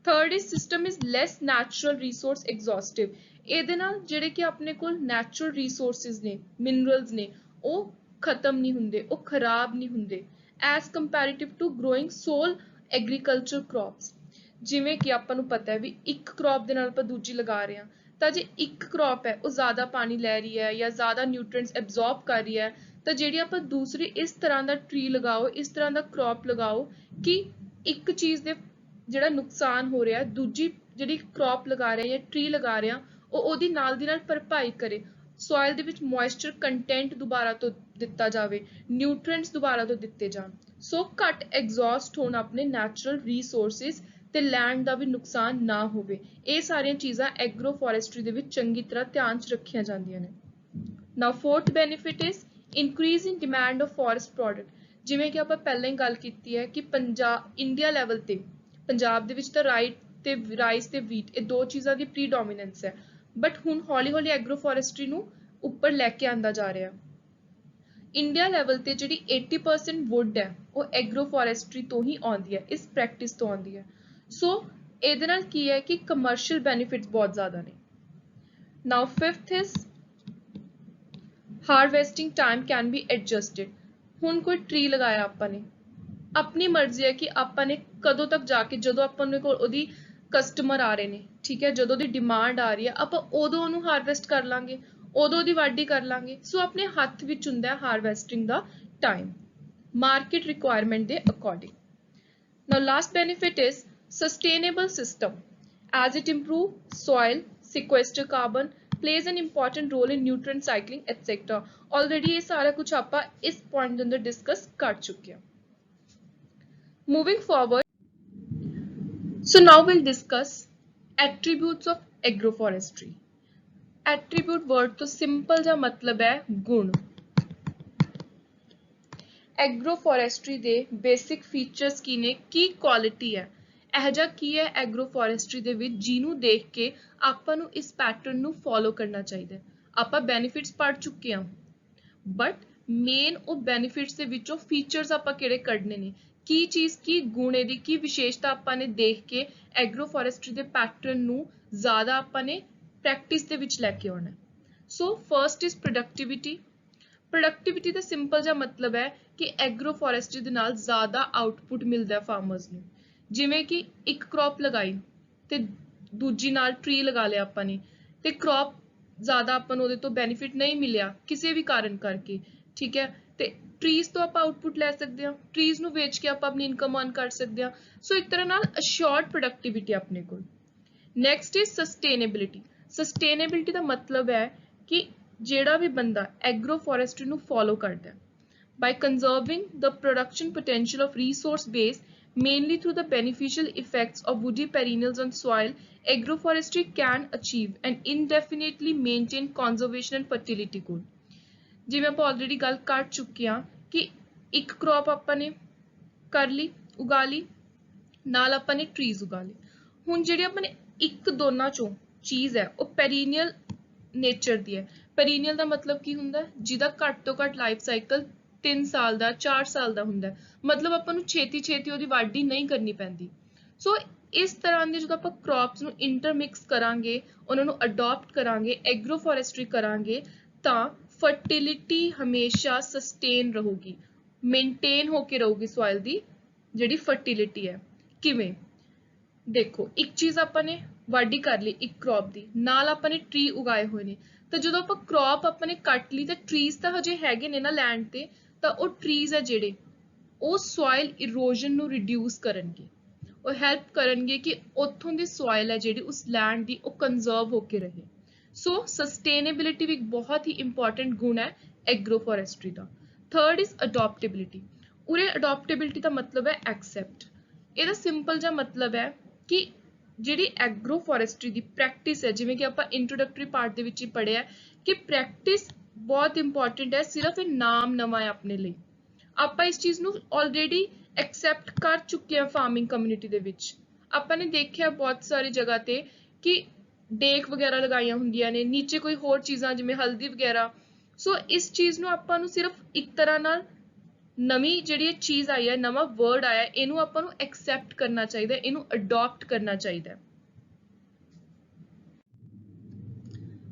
[SPEAKER 1] Third is system is less natural resource exhaustive. ਇਹਦੇ ਨਾਲ ਜਿਹੜੇ ਕਿ ਆਪਣੇ ਕੋਲ ਨੈਚੁਰਲ ਰਿਸੋਰਸਿਸ ਨੇ, ਮਿਨਰਲਸ ਨੇ, ਉਹ ਖਤਮ ਨਹੀਂ ਹੁੰਦੇ, ਉਹ ਖਰਾਬ ਨਹੀਂ ਹੁੰਦੇ as comparative to growing sole agriculture crops. ਜਿਵੇਂ ਕਿ ਆਪਾਂ ਨੂੰ ਪਤਾ ਹੈ ਵੀ ਇੱਕ ਕ੍ਰੌਪ ਦੇ ਨਾਲ ਆਪਾਂ ਦੂਜੀ ਲਗਾ ਰਹੇ ਹਾਂ, ਤਾਂ ਜੇ ਇੱਕ ਕ੍ਰੌਪ ਹੈ ਉਹ ਜ਼ਿਆਦਾ ਪਾਣੀ ਲੈ ਰਹੀ ਹੈ ਜਾਂ ਜ਼ਿਆਦਾ ਨਿਊਟ੍ਰੀਐਂਟਸ ਐਬਜ਼ੌਰਬ ਕਰ ਰਹੀ ਹੈ, ਤਾਂ ਜਿਹੜੀ ਆਪਾਂ ਦੂਸਰੀ ਇਸ ਤਰ੍ਹਾਂ ਦਾ ਟਰੀ ਲਗਾਓ, ਇਸ ਤਰ੍ਹਾਂ ਦਾ ਕ੍ਰੌਪ ਲਗਾਓ ਕਿ ਇੱਕ ਚੀਜ਼ ਦੇ ਜਿਹੜਾ ਨੁਕਸਾਨ ਹੋ ਰਿਹਾ ਦੂਜੀ ਜਿਹੜੀ ਕ੍ਰੌਪ ਲਗਾ ਰਹੇ ਜਾਂ ਟਰੀ ਲਗਾ ਰਹੇ ਆ ਉਹ ਉਹਦੀ ਨਾਲ ਦੀ ਨਾਲ ਭਰਪਾਈ ਕਰੇ, ਸੋਇਲ ਦੇ ਵਿੱਚ ਮੋਇਸਚਰ ਕੰਟੈਂਟ ਦੁਬਾਰਾ ਤੋਂ ਦਿੱਤਾ ਜਾਵੇ, ਨਿਊਟ੍ਰੀਐਂਟਸ ਦੁਬਾਰਾ ਤੋਂ ਦਿੱਤੇ ਜਾਣ, ਸੋ ਘੱਟ ਐਗਜ਼ੌਸਟ ਹੋਣ ਆਪਣੇ ਨੈਚੁਰਲ ਰਿਸੋਰਸਿਸ ਤੇ ਲੈਂਡ ਦਾ ਵੀ ਨੁਕਸਾਨ ਨਾ ਹੋਵੇ। ਇਹ ਸਾਰੀਆਂ ਚੀਜ਼ਾਂ ਐਗਰੋ ਫੋਰੈਸਟਰੀ ਦੇ ਵਿੱਚ ਚੰਗੀ ਤਰ੍ਹਾਂ ਧਿਆਨ 'ਚ ਰੱਖੀਆਂ ਜਾਂਦੀਆਂ ਨੇ। Now fourth benefit is increase in demand of forest product. ਜਿਵੇਂ ਕਿ ਆਪਾਂ ਪਹਿਲਾਂ ਹੀ ਗੱਲ ਕੀਤੀ ਹੈ ਕਿ ਇੰਡੀਆ ਲੈਵਲ ਤੇ ਪੰਜਾਬ ਦੇ ਵਿੱਚ ਤਾਂ ਰਾਈਸ ਤੇ ਵੀਟ ਇਹ ਦੋ ਚੀਜ਼ਾਂ ਦੀ ਪ੍ਰੀਡੋਮੀਨੈਂਸ ਹੈ, ਬਟ ਹੁਣ ਹੌਲੀ ਹੌਲੀ ਐਗਰੋ ਫੋਰੈਸਟਰੀ ਨੂੰ ਉੱਪਰ ਲੈ ਕੇ ਆਂਦਾ ਜਾ ਰਿਹਾ। ਇੰਡੀਆ ਲੈਵਲ ਤੇ ਜਿਹੜੀ 80% ਵੁੱਡ ਹੈ ਉਹ ਐਗਰੋ ਫੋਰੈਸਟਰੀ ਤੋਂ ਹੀ ਆਉਂਦੀ ਹੈ, ਇਸ ਪ੍ਰੈਕਟਿਸ ਤੋਂ ਆਉਂਦੀ ਹੈ। ਸੋ ਇਹਦੇ ਨਾਲ ਕੀ ਹੈ ਕਿ ਕਮਰਸ਼ੀਅਲ ਬੈਨੀਫਿਟਸ ਬਹੁਤ ਜ਼ਿਆਦਾ ਨੇ। Now fifth is harvesting time can be adjusted. ਹੁਣ ਕੋਈ ਟਰੀ ਲਗਾਇਆ ਆਪਾਂ ਨੇ, ਆਪਣੀ ਮਰਜ਼ੀ ਹੈ ਕਿ ਆਪਾਂ ਨੇ ਕਦੋਂ ਤੱਕ ਜਾ ਕੇ, ਜਦੋਂ ਆਪਾਂ ਨੂੰ ਕੋਲ ਉਹਦੀ ਕਸਟਮਰ ਆ ਰਹੇ ਨੇ, ਠੀਕ ਹੈ, ਜਦੋਂ ਦੀ ਡਿਮਾਂਡ ਆ ਰਹੀ ਹੈ ਆਪਾਂ ਉਦੋਂ ਉਹਨੂੰ ਹਾਰਵੈਸਟ ਕਰ ਲਾਂਗੇ, ਉਦੋਂ ਉਹਦੀ ਵਾਢੀ ਕਰ ਲਾਂਗੇ। ਸੋ ਆਪਣੇ ਹੱਥ ਵਿੱਚ ਹੁੰਦਾ ਹੈ ਹਾਰਵੈਸਟਿੰਗ ਦਾ ਟਾਈਮ, ਮਾਰਕੀਟ ਰਿਕੁਆਇਰਮੈਂਟ ਦੇ according. Now last benefit is sustainable system as it improve soil, sequester carbon, plays an important role in nutrient cycling etc. Already ये सारा कुछ ਆਪਾਂ इस point ਦੇ अंदर discuss कर चुके हैं। Moving forward, so now we'll discuss attributes of agroforestry. Attribute word तो simple जा मतलब है गुण। ਐਗਰੋਫੋਰੈਸਟਰੀ ਦੇ ਬੇਸਿਕ ਫੀਚਰਸ ਕੀ ਨੇ, ਕੀ ਕੁਆਲਿਟੀ ਹੈ, ਇਹ ਜਿਹਾ ਕੀ ਹੈ ਐਗਰੋਫੋਰੈਸਟਰੀ ਦੇ ਵਿੱਚ ਜਿਹਨੂੰ ਦੇਖ ਕੇ ਆਪਾਂ ਨੂੰ ਇਸ ਪੈਟਰਨ ਨੂੰ ਫੋਲੋ ਕਰਨਾ ਚਾਹੀਦਾ ਹੈ। ਆਪਾਂ ਬੈਨੀਫਿਟਸ ਪੜ੍ਹ ਚੁੱਕੇ ਹਾਂ, ਬਟ ਮੇਨ ਉਹ ਬੈਨੀਫਿਟਸ ਦੇ ਵਿੱਚੋਂ ਫੀਚਰਸ ਆਪਾਂ ਕਿਹੜੇ ਕੱਢਨੇ ਨੇ, ਕੀ ਚੀਜ਼, ਕੀ ਗੁਣ ਇਹਦੀ, ਕੀ ਵਿਸ਼ੇਸ਼ਤਾ ਆਪਾਂ ਨੇ ਦੇਖ ਕੇ ਐਗਰੋਫੋਰੈਸਟਰੀ ਦੇ ਪੈਟਰਨ ਨੂੰ ਜ਼ਿਆਦਾ ਆਪਾਂ ਨੇ ਪ੍ਰੈਕਟਿਸ ਦੇ ਵਿੱਚ ਲੈ ਕੇ ਆਉਣਾ। ਸੋ first is productivity. Productivity the simple ਜਿਹਾ ਮਤਲਬ ਹੈ ਕਿ ਐਗਰੋਫੋਰੈਸਟਰੀ ਦੇ ਨਾਲ ਜ਼ਿਆਦਾ ਆਊਟਪੁੱਟ ਮਿਲਦਾ ਫਾਰਮਰਸ ਨੂੰ। ਜਿਵੇਂ ਕਿ ਇੱਕ ਕ੍ਰੌਪ ਲਗਾਈ ਤੇ ਦੂਜੀ ਨਾਲ ਟਰੀ ਲਗਾ ਲਿਆ ਆਪਾਂ ਨੇ, ਤੇ ਕ੍ਰੌਪ ਜ਼ਿਆਦਾ ਆਪਾਂ ਨੂੰ ਉਹਦੇ ਤੋਂ ਬੈਨੀਫਿਟ ਨਹੀਂ ਮਿਲਿਆ ਕਿਸੇ ਵੀ ਕਾਰਨ ਕਰਕੇ, ਠੀਕ ਹੈ, ਤੇ ਟਰੀਜ਼ ਤੋਂ ਆਪਾਂ ਆਊਟਪੁੱਟ ਲੈ ਸਕਦੇ ਹਾਂ, ਟਰੀਜ਼ ਨੂੰ ਵੇਚ ਕੇ ਆਪਾਂ ਆਪਣੀ ਇਨਕਮ ਅਰਨ ਕਰ ਸਕਦੇ ਹਾਂ। ਸੋ ਇੱਕ ਤਰ੍ਹਾਂ ਨਾਲ ਅਸ਼ੋਰਡ ਪ੍ਰੋਡਕਟਿਵਿਟੀ ਆਪਣੇ ਕੋਲ। Next is sustainability. ਸਸਟੇਨੇਬਿਲਿਟੀ ਦਾ ਮਤਲਬ ਹੈ ਕਿ ਜਿਹੜਾ ਵੀ ਬੰਦਾ ਐਗਰੋਫੋਰੈਸਟਰੀ ਨੂੰ ਫੋਲੋ ਕਰਦਾ ਹੈ, by conserving the production potential of resource base mainly through the beneficial effects of woody perennials on soil, agroforestry can achieve and indefinitely maintain conservation and fertility goal। ਜਿਵੇਂ ਆਪਾਂ ਆਲਰੇਡੀ ਗੱਲ ਕਰ ਚੁੱਕੇ ਹਾਂ ਕਿ ਇੱਕ ਕ੍ਰੌਪ ਆਪਾਂ ਨੇ ਕਰ ਲਈ, ਉਗਾ ਲਈ, ਨਾਲ ਆਪਾਂ ਨੇ ਟਰੀਜ਼ ਉਗਾ ਲਏ। ਹੁਣ ਜਿਹੜੀ ਆਪਾਂ ਨੇ ਇੱਕ ਦੋਨਾਂ ਚੋਂ ਚੀਜ਼ ਹੈ ਉਹ ਪੈਰੀਨੀਅਲ ਨੇਚਰ ਦੀ ਹੈ। ਪੈਰੀਨੀਅਲ ਦਾ ਮਤਲਬ ਕੀ ਹੁੰਦਾ, ਜਿਹਦਾ ਘੱਟ ਤੋਂ ਘੱਟ ਲਾਈਫ ਸਾਈਕਲ 3 ਸਾਲ ਦਾ, 4 ਸਾਲ ਦਾ ਹੁੰਦਾ, ਮਤਲਬ ਆਪਾਂ ਨੂੰ ਛੇਤੀ ਛੇਤੀ ਉਹਦੀ ਵਾਢੀ ਨਹੀਂ ਕਰਨੀ ਪੈਂਦੀ। ਸੋ ਇਸ ਤਰ੍ਹਾਂ ਦੇ ਜਦੋਂ ਆਪਾਂ ਕ੍ਰੌਪਸ ਨੂੰ ਇੰਟਰਮਿਕਸ ਕਰਾਂਗੇ, ਉਹਨਾਂ ਨੂੰ ਅਡੋਪਟ ਕਰਾਂਗੇ, ਐਗਰੋਫੋਰੈਸਟਰੀ ਕਰਾਂਗੇ, ਤਾਂ ਫਰਟੀਲਿਟੀ ਹਮੇਸ਼ਾ ਸਸਟੇਨ ਰਹੂਗੀ, ਮੇਨਟੇਨ ਹੋ ਕੇ ਰਹੂਗੀ ਸੋਇਲ ਦੀ ਜਿਹੜੀ ਫਰਟੀਲਿਟੀ ਹੈ। ਕਿਵੇਂ ਦੇਖੋ, ਇੱਕ ਚੀਜ਼ ਆਪਾਂ ਨੇ ਵਾਢੀ ਕਰ ਲਈ ਇੱਕ ਕ੍ਰੌਪ ਦੀ, ਨਾਲ ਆਪਾਂ ਨੇ ਟਰੀ ਉਗਾਏ ਹੋਏ ਨੇ, ਤਾਂ ਜਦੋਂ ਆਪਾਂ ਕ੍ਰੌਪ ਆਪਾਂ ਨੇ ਕੱਟ ਲਈ ਤਾਂ ਟਰੀਜ਼ ਤਾਂ ਹਜੇ ਹੈਗੇ ਨੇ ਨਾ ਲੈਂਡ ਤੇ, ਤਾਂ ਉਹ ਟਰੀਜ਼ ਹੈ ਜਿਹੜੇ ਉਹ ਸੋਇਲ ਇਰੋਜ਼ਨ ਨੂੰ ਰਿਡਿਊਸ ਕਰਨਗੇ, ਉਹ ਹੈਲਪ ਕਰਨਗੇ ਕਿ ਉੱਥੋਂ ਦੀ ਸੋਇਲ ਹੈ ਜਿਹੜੀ ਉਸ ਲੈਂਡ ਦੀ ਉਹ ਕੰਜ਼ਰਵ ਹੋ ਕੇ ਰਹੇ। ਸੋ ਸਸਟੇਨੇਬਿਲਿਟੀ ਵੀ ਇੱਕ ਬਹੁਤ ਹੀ ਇੰਪੋਰਟੈਂਟ ਗੁਣ ਹੈ ਐਗਰੋਫੋਰੈਸਟਰੀ ਦਾ। Third is ਅਡੋਪਟੇਬਿਲਿਟੀ। ਉਰੇ ਅਡੋਪਟੇਬਿਲਿਟੀ ਦਾ ਮਤਲਬ ਹੈ ਐਕਸੈਪਟ। ਇਹਦਾ ਸਿੰਪਲ ਜਿਹਾ ਮਤਲਬ ਹੈ ਕਿ ਜਿਹੜੀ ਐਗਰੋਫੋਰੈਸਟਰੀ ਦੀ ਪ੍ਰੈਕਟਿਸ ਹੈ, ਜਿਵੇਂ ਕਿ ਆਪਾਂ ਇੰਟਰੋਡਕਟਰੀ ਪਾਰਟ ਦੇ ਵਿੱਚ ਹੀ ਪੜ੍ਹਿਆ ਕਿ ਪ੍ਰੈਕਟਿਸ ਬਹੁਤ ਇੰਪੋਰਟੈਂਟ ਹੈ, ਸਿਰਫ ਇਹ ਨਾਮ ਨਵਾਂ ਹੈ ਆਪਣੇ ਲਈ। ਆਪਾਂ ਇਸ ਚੀਜ਼ ਨੂੰ ਆਲਰੇਡੀ ਐਕਸੈਪਟ ਕਰ ਚੁੱਕੇ ਹਾਂ ਫਾਰਮਿੰਗ ਕਮਿਊਨਿਟੀ ਦੇ ਵਿੱਚ। ਆਪਾਂ ਨੇ ਦੇਖਿਆ ਬਹੁਤ ਸਾਰੀ ਜਗ੍ਹਾ ਤੇ ਕਿ ਡੇਕ ਵਗੈਰਾ ਲਗਾਈਆਂ ਹੁੰਦੀਆਂ ਨੇ, ਨੀਚੇ ਕੋਈ ਹੋਰ ਚੀਜ਼ਾਂ ਜਿਵੇਂ ਹਲਦੀ ਵਗੈਰਾ। ਸੋ ਇਸ ਚੀਜ਼ ਨੂੰ ਆਪਾਂ ਨੂੰ ਸਿਰਫ ਇੱਕ ਤਰ੍ਹਾਂ ਨਾਲ ਨਵੀਂ ਜਿਹੜੀ ਇਹ ਚੀਜ਼ ਆਈ ਹੈ, ਨਵਾਂ ਵਰਡ ਆਇਆ, ਇਹਨੂੰ ਆਪਾਂ ਨੂੰ ਐਕਸੈਪਟ ਕਰਨਾ ਚਾਹੀਦਾ, ਇਹਨੂੰ ਅਡਾਪਟ ਕਰਨਾ ਚਾਹੀਦਾ।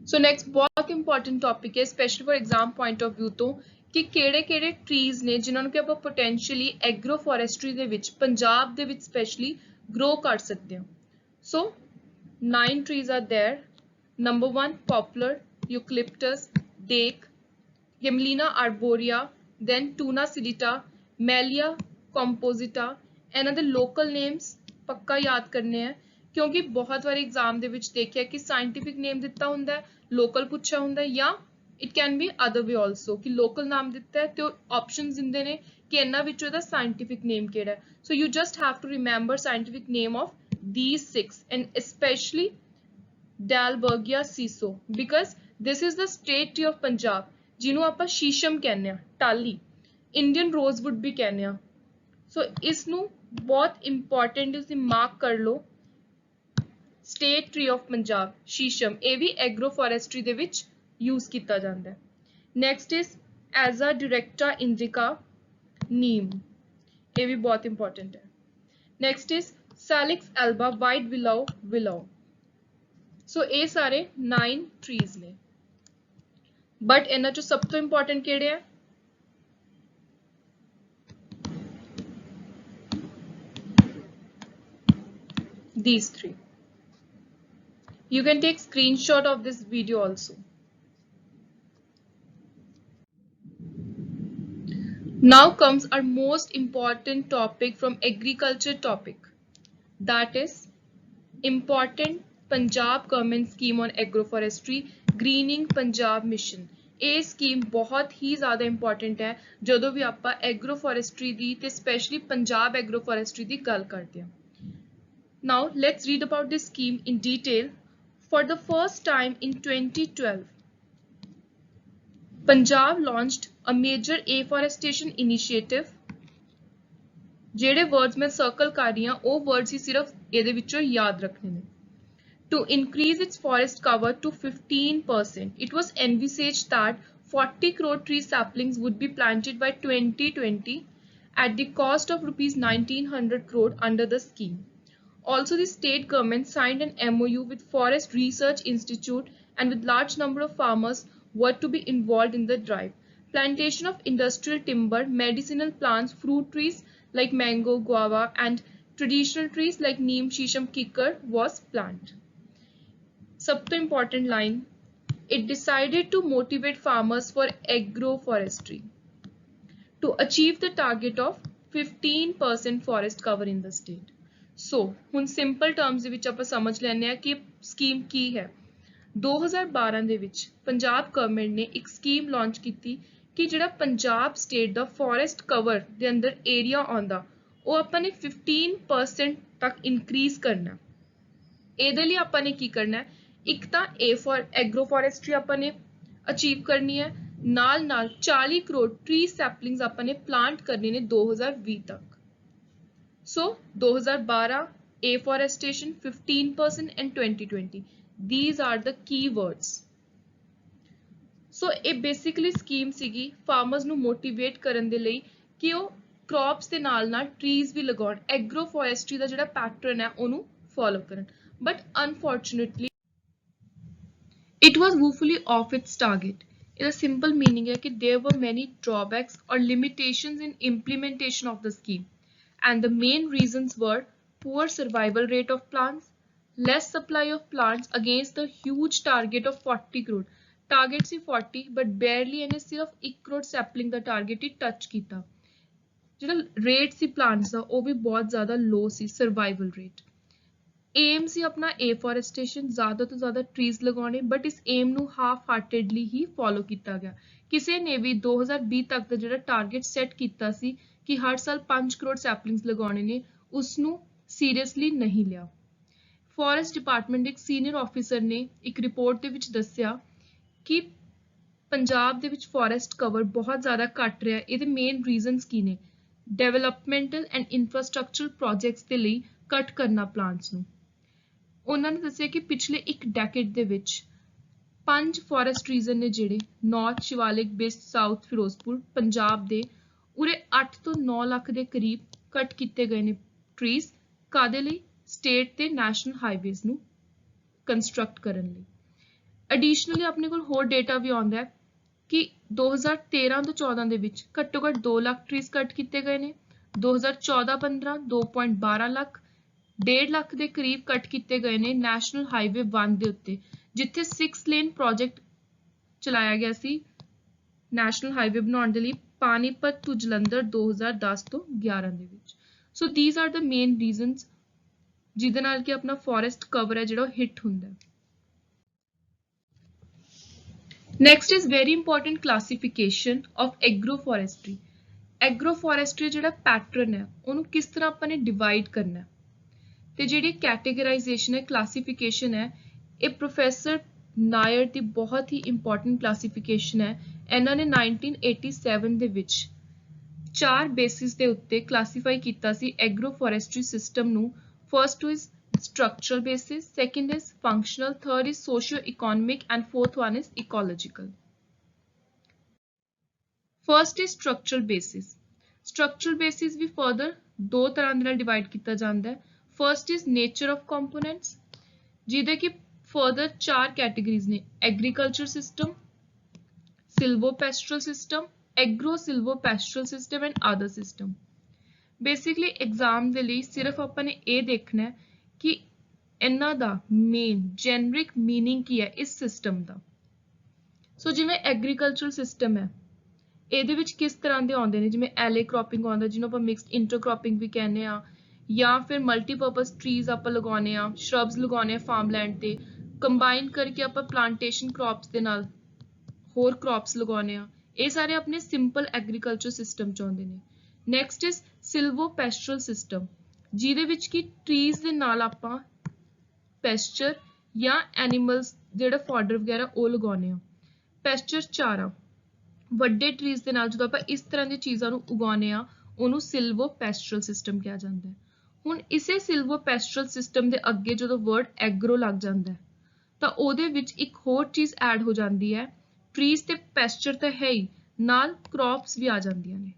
[SPEAKER 1] ਸੋ ਨੈਕਸਟ ਬਹੁਤ ਇੰਪੋਰਟੈਂਟ ਟੌਪਿਕ ਹੈ specially for exam point of view ਤੋਂ, ਕਿ ਕਿਹੜੇ ਟਰੀਜ਼ ਨੇ ਜਿਨ੍ਹਾਂ ਨੂੰ ਕਿ ਆਪਾਂ ਪੋਟੈਂਸ਼ੀਅਲੀ ਐਗਰੋ ਫੋਰੈਸਟਰੀ ਦੇ ਵਿੱਚ ਪੰਜਾਬ ਦੇ ਵਿੱਚ ਸਪੈਸ਼ਲੀ ਗਰੋ ਕਰ ਸਕਦੇ ਹਾਂ। ਸੋ 9 trees are there. Number 1, poplar, eucalyptus, dake, Gymnema arborea, then Tuna silita, Melia composita। ਇਹਨਾਂ ਦੇ ਲੋਕਲ ਨੇਮਸ ਪੱਕਾ ਯਾਦ ਕਰਨੇ ਆ, ਕਿਉਂਕਿ ਬਹੁਤ ਵਾਰੀ ਐਗਜ਼ਾਮ ਦੇ ਵਿੱਚ ਦੇਖਿਆ ਕਿ ਸਾਇੰਟਿਫਿਕ ਨੇਮ ਦਿੱਤਾ ਹੁੰਦਾ ਹੈ, ਲੋਕਲ ਪੁੱਛਿਆ ਹੁੰਦਾ ਹੈ, ਜਾਂ it can be other way also ਕਿ ਲੋਕਲ ਨਾਮ ਦਿੱਤਾ ਹੈ ਤੇ ਉਹ ਆਪਸ਼ਨਸ ਦਿੰਦੇ ਨੇ ਕਿ ਇਹਨਾਂ ਵਿੱਚੋਂ ਇਹਦਾ ਸਾਇੰਟਿਫਿਕ ਨੇਮ ਕਿਹੜਾ ਹੈ। So you just have to remember scientific name of these 6 and especially Dalbergia siso because this is the state tree of Punjab ਜਿਹਨੂੰ ਆਪਾਂ ਸ਼ੀਸ਼ਮ ਕਹਿੰਦੇ ਆ, ਟਾਲੀ, ਇੰਡੀਅਨ ਰੋਜ਼ਵੁੱਡ ਵੀ ਕਹਿੰਦੇ ਆ। ਸੋ ਇਸ ਨੂੰ ਬਹੁਤ ਇੰਪੋਰਟੈਂਟ ਤੁਸੀਂ ਮਾਰਕ ਕਰ ਲਓ, ਸਟੇਟ ਟਰੀ ਆਫ ਪੰਜਾਬ ਸ਼ੀਸ਼ਮ, ਇਹ ਵੀ ਐਗਰੋ ਫੋਰੈਸਟਰੀ ਦੇ ਵਿੱਚ ਯੂਜ਼ ਕੀਤਾ ਜਾਂਦਾ ਹੈ। ਨੈਕਸਟ ਇਜ਼ ਐਜ਼ਾ ਡਾਇਰੈਕਟਾ ਇੰਡੀਕਾ, ਨੀਮ, ਇਹ ਵੀ ਬਹੁਤ ਇੰਪੋਰਟੈਂਟ ਹੈ। Next is Salix alba, white willow। ਸੋ ਇਹ ਸਾਰੇ 9 trees ਨੇ, ਬਟ ਇਹਨਾਂ ਚੋਂ ਸਭ ਤੋਂ ਇੰਪੋਰਟੈਂਟ ਕਿਹੜੇ ਆ? These 3. You can take screenshot of this video also. Now comes our most important topic from agriculture topic, that is important Punjab government scheme on agroforestry, greening Punjab mission। ਇਹ scheme ਬਹੁਤ ਹੀ ਜ਼ਿਆਦਾ important ਹੈ ਜਦੋਂ ਵੀ ਆਪਾਂ ਐਗਰੋਫੋਰੈਸਟਰੀ ਦੀ ਤੇ specially Punjab ਐਗਰੋਫੋਰੈਸਟਰੀ ਦੀ ਗੱਲ ਕਰਦੇ ਹਾਂ। Now let's read about this scheme in detail. For the first time in 2012, Punjab launched a major afforestation initiative। ਜਿਹੜੇ ਵਰਡਸ ਮੈਂ ਸਰਕਲ ਕਰ ਰਹੀ ਹਾਂ ਉਹ ਵਰਡਸ ਹੀ ਸਿਰਫ ਇਹਦੇ ਵਿੱਚੋਂ ਯਾਦ ਰੱਖਣੇ ਨੇ। To increase its forest cover to 15%, it was envisaged that 40 crore tree saplings would be planted by 2020 at the cost of rupees 1900 crore under the scheme. Also, the state government signed an MOU with Forest Research Institute and with large number of farmers were to be involved in the drive. Plantation of industrial timber, medicinal plants, fruit trees like mango, guava, and traditional trees like neem, shisham, kikar was planted. ਸਭ ਤੋਂ important line, it decided to motivate farmers for agroforestry to achieve the target of 15% forest cover in the state. So ਹੁਣ simple terms ਦੇ ਵਿੱਚ ਆਪਾਂ ਸਮਝ ਲੈਂਦੇ ਹਾਂ ਕਿ ਸਕੀਮ ਕੀ ਹੈ। 2012 ਦੇ ਵਿੱਚ ਪੰਜਾਬ ਗਵਰਨਮੈਂਟ ਨੇ ਇੱਕ ਸਕੀਮ ਲਾਂਚ ਕੀਤੀ ਕਿ ਜਿਹੜਾ ਪੰਜਾਬ ਸਟੇਟ ਦਾ ਫੋਰੈਸਟ ਕਵਰ ਦੇ ਅੰਦਰ ਏਰੀਆ ਆਉਂਦਾ ਉਹ ਆਪਾਂ ਨੇ 15% ਤੱਕ ਇਨਕਰੀਜ਼ ਕਰਨਾ। ਇਹਦੇ ਲਈ ਆਪਾਂ ਨੇ ਕੀ ਕਰਨਾ, ਇੱਕ ਤਾਂ ਐਗਰੋਫੋਰੈਸਟਰੀ ਆਪਾਂ ਨੇ ਅਚੀਵ ਕਰਨੀ ਹੈ, ਨਾਲ ਨਾਲ 40 ਕਰੋੜ ਟਰੀ ਸੈਪਲਿੰਗਸ ਆਪਾਂ ਨੇ ਪਲਾਂਟ ਕਰਨੇ ਨੇ 2020 ਤੱਕ। ਸੋ 2012 afforestation, 15% and 2020, these are the key words। ਸੋ ਇਹ ਬੇਸਿਕਲੀ ਸਕੀਮ ਸੀਗੀ ਫਾਰਮਰਸ ਨੂੰ ਮੋਟੀਵੇਟ ਕਰਨ ਦੇ ਲਈ ਕਿ ਉਹ ਕ੍ਰੌਪਸ ਦੇ ਨਾਲ ਨਾਲ ਟਰੀਜ਼ ਵੀ ਲਗਾਉਣ, ਐਗਰੋਫੋਰੈਸਟਰੀ ਦਾ ਜਿਹੜਾ ਪੈਟਰਨ ਹੈ ਉਹਨੂੰ ਫੋਲੋ ਕਰਨ। But unfortunately it was woefully off its target। ਇਹਦਾ simple meaning ਹੈ ਕਿ there were many drawbacks or limitations in implementation of the scheme, and the main reasons were poor survival rate of plants, less supply of plants against the huge target of 40 crore। Target ਸੀ 40 but barely ਇਹਨੇ ਸਿਰਫ 1 crore sapling ਦਾ target ਹੀ touch ਕੀਤਾ। ਜਿਹੜਾ rate ਸੀ plants ਦਾ ਉਹ ਵੀ ਬਹੁਤ ਜ਼ਿਆਦਾ ਲੋ ਸੀ, ਸਰਵਾਈਵਲ ਰੇਟ। ਏਮ ਸੀ ਆਪਣਾ ਏਫੋਰੈਸਟੇਸ਼ਨ, ਜ਼ਿਆਦਾ ਤੋਂ ਜ਼ਿਆਦਾ ਟਰੀਜ਼ ਲਗਾਉਣੇ, ਬਟ ਇਸ ਏਮ ਨੂੰ ਹਾਫ ਹਾਰਟedly ਹੀ ਫੋਲੋ ਕੀਤਾ ਗਿਆ। ਕਿਸੇ ਨੇ ਵੀ 2020 ਤੱਕ ਦਾ ਜਿਹੜਾ ਟਾਰਗੇਟ ਸੈੱਟ ਕੀਤਾ ਸੀ ਕਿ ਹਰ ਸਾਲ 5 ਕਰੋੜ ਸੈਪਲਿੰਗਸ ਲਗਾਉਣੇ ਨੇ, ਉਸ ਨੂੰ ਸੀਰੀਅਸਲੀ ਨਹੀਂ ਲਿਆ। ਫੋਰੈਸਟ ਡਿਪਾਰਟਮੈਂਟ ਦੇ ਇੱਕ ਸੀਨੀਅਰ ਆਫੀਸਰ ਨੇ ਇੱਕ ਰਿਪੋਰਟ ਦੇ ਵਿੱਚ ਦੱਸਿਆ ਕਿ ਪੰਜਾਬ ਦੇ ਵਿੱਚ ਫੋਰੈਸਟ ਕਵਰ ਬਹੁਤ ਜ਼ਿਆਦਾ ਘਟ ਰਿਹਾ। ਇਹਦੇ ਮੇਨ ਰੀਜ਼ਨਸ ਕੀ ਨੇ? ਡਿਵੈਲਪਮੈਂਟਲ ਐਂਡ ਇਨਫਰਾਸਟਰਕਚਰਲ ਪ੍ਰੋਜੈਕਟਸ ਦੇ ਲਈ ਕੱਟ ਕਰਨਾ ਪਲਾਂਟਸ ਨੂੰ। ਉਹਨਾਂ ਨੇ ਦੱਸਿਆ ਕਿ ਪਿਛਲੇ ਇੱਕ ਡੈਕੇਡ ਦੇ ਵਿੱਚ 5 ਫੋਰੈਸਟ ਰੀਜ਼ਨ ਨੇ ਜਿਹੜੇ ਨਾਰਥ ਸ਼ਿਵਾਲਿਕ ਬਿਸਟ ਸਾਊਥ ਫਿਰੋਜ਼ਪੁਰ ਪੰਜਾਬ ਦੇ ਉਰੇ 8 ਤੋਂ 9 ਲੱਖ ਦੇ ਕਰੀਬ ਕੱਟ ਕੀਤੇ ਗਏ ਨੇ ਟਰੀਜ਼ ਕਾਦੇ ਲਈ ਸਟੇਟ ਤੇ ਨੈਸ਼ਨਲ ਹਾਈਵੇਜ਼ ਨੂੰ ਕੰਸਟਰਕਟ ਕਰਨ ਲਈ। ਐਡੀਸ਼ਨਲੀ ਆਪਣੇ ਕੋਲ ਹੋਰ ਡੇਟਾ ਵੀ ਆਉਂਦਾ ਹੈ ਕਿ 2013 ਤੋਂ 14 ਦੇ ਵਿੱਚ ਘੱਟੋ ਘੱਟ 2 ਲੱਖ ਟਰੀਜ਼ ਕੱਟ ਕੀਤੇ ਗਏ ਨੇ। 2014-15 2.12 ਲੱਖ 1.5 ਲੱਖ ਦੇ ਕਰੀਬ ਕੱਟ ਕੀਤੇ ਗਏ ਨੇ ਨੈਸ਼ਨਲ ਹਾਈਵੇ 1 ਦੇ ਉੱਤੇ ਜਿੱਥੇ 6 ਲੇਨ ਪ੍ਰੋਜੈਕਟ ਚਲਾਇਆ ਗਿਆ ਸੀ ਨੈਸ਼ਨਲ ਹਾਈਵੇ ਬਣਾਉਣ ਦੇ ਲਈ ਪਾਣੀਪਤ ਤੋਂ ਜਲੰਧਰ 2010 ਤੋਂ 11 ਦੇ ਵਿੱਚ। So these are the main reasons ਜਿਹਦੇ ਨਾਲ ਕਿ ਆਪਣਾ ਫੋਰੈਸਟ ਕਵਰ ਹੈ ਜਿਹੜਾ ਹਿੱਟ ਹੁੰਦਾ ਹੈ। Next is very important classification of agroforestry. Agroforestry ਜਿਹੜਾ ਪੈਟਰਨ ਹੈ ਉਹਨੂੰ ਕਿਸ ਤਰ੍ਹਾਂ ਆਪਾਂ ਨੇ ਡਿਵਾਈਡ ਕਰਨਾ ਹੈ ਤੇ ਜਿਹੜੀ ਕੈਟੇਗਰਾਈਜ਼ੇਸ਼ਨ ਹੈ ਕਲਾਸੀਫਿਕੇਸ਼ਨ ਹੈ ਇਹ ਪ੍ਰੋਫੈਸਰ ਨਾਇਰ ਦੀ ਬਹੁਤ ਹੀ ਇੰਪੋਰਟੈਂਟ ਕਲਾਸੀਫਿਕੇਸ਼ਨ ਹੈ। ਇਹਨਾਂ ਨੇ 1987 ਦੇ ਵਿੱਚ 4 ਬੇਸਿਸ ਦੇ ਉੱਤੇ ਕਲਾਸੀਫਾਈ ਕੀਤਾ ਸੀ ਐਗਰੋਫੋਰੈਸਟਰੀ ਸਿਸਟਮ ਨੂੰ। First is structural basis, second is functional, third is socio-economic and fourth one is ecological. First is structural basis. Structural basis भी further दो तरह ਨਾਲ divide ਕੀਤਾ ਜਾਂਦਾ ਹੈ। First is nature of components ਜਿਹਦੇ ਕਿ further 4 categories ਨੇ agriculture system, silvopastoral system, agro-silvopastoral system and other system. Basically exam ਦੇ ਲਈ ਸਿਰਫ ਆਪਾਂ ਨੇ ਇਹ ਦੇਖਣਾ ਹੈ ਕਿ ਇਹਨਾਂ ਦਾ ਮੇਨ ਜੈਨਰਿਕ ਮੀਨਿੰਗ ਕੀ ਹੈ ਇਸ ਸਿਸਟਮ ਦਾ। ਸੋ ਜਿਵੇਂ ਐਗਰੀਕਲਚਰਲ ਸਿਸਟਮ ਹੈ ਇਹਦੇ ਵਿੱਚ ਕਿਸ ਤਰ੍ਹਾਂ ਦੇ ਆਉਂਦੇ ਨੇ ਜਿਵੇਂ ਐਲੇ ਕ੍ਰੌਪਿੰਗ ਆਉਂਦਾ ਜਿਹਨੂੰ ਆਪਾਂ ਮਿਕਸਡ ਇੰਟਰਕ੍ਰੌਪਿੰਗ ਵੀ ਕਹਿੰਦੇ ਆ ਜਾਂ ਫਿਰ ਮਲਟੀਪਰਪਸ ਟਰੀਜ਼ ਆਪਾਂ ਲਗਾਉਂਦੇ ਆ ਸ਼ਰਬਸ ਲਗਾਉਂਦੇ ਆ ਫਾਰਮਲੈਂਡ ਤੇ ਕੰਬਾਈਨ ਕਰਕੇ ਆਪਾਂ ਪਲਾਂਟੇਸ਼ਨ ਕ੍ਰੌਪਸ ਦੇ ਨਾਲ ਹੋਰ ਕ੍ਰੌਪਸ ਲਗਾਉਂਦੇ ਆ। ਇਹ ਸਾਰੇ ਆਪਣੇ ਸਿੰਪਲ ਐਗਰੀਕਲਚਰ ਸਿਸਟਮ ਚ ਆਉਂਦੇ ਨੇ। ਨੈਕਸਟ ਇਜ਼ ਸਿਲਵੋਪੈਸਟਰਲ ਸਿਸਟਮ ਜਿਹਦੇ ਵਿੱਚ ਕਿ ਟਰੀਜ਼ ਦੇ ਨਾਲ ਆਪਾਂ ਪੈਸਚਰ ਜਾਂ ਐਨੀਮਲਸ ਜਿਹੜਾ ਫੋਡਰ ਵਗੈਰਾ ਉਹ ਲਗਾਉਂਦੇ ਆ। ਪੈਸਚਰ ਚਾਰਾ ਵੱਡੇ ਟਰੀਜ਼ ਦੇ ਨਾਲ ਜਦੋਂ ਆਪਾਂ ਇਸ ਤਰ੍ਹਾਂ ਦੀਆਂ ਚੀਜ਼ਾਂ ਨੂੰ ਉਗਾਉਂਦੇ ਆ ਉਹਨੂੰ ਸਿਲਵੋਪੈਸਟਰਲ ਸਿਸਟਮ ਕਿਹਾ ਜਾਂਦਾ ਹੈ। ਹੁਣ ਇਸੇ ਸਿਲਵੋਪੈਸਟਰਲ ਸਿਸਟਮ ਦੇ ਅੱਗੇ ਜਦੋਂ ਵਰਡ ਐਗਰੋ ਲੱਗ ਜਾਂਦਾ ਹੈ ਤਾਂ ਉਹਦੇ ਵਿੱਚ ਇੱਕ ਹੋਰ ਚੀਜ਼ ਐਡ ਹੋ ਜਾਂਦੀ ਹੈ। ਟਰੀਜ਼ ਤੇ ਪੈਸਚਰ ਤਾਂ ਹੈ ਹੀ ਨਾਲ ਕ੍ਰੌਪਸ ਵੀ ਆ ਜਾਂਦੀਆਂ ਨੇ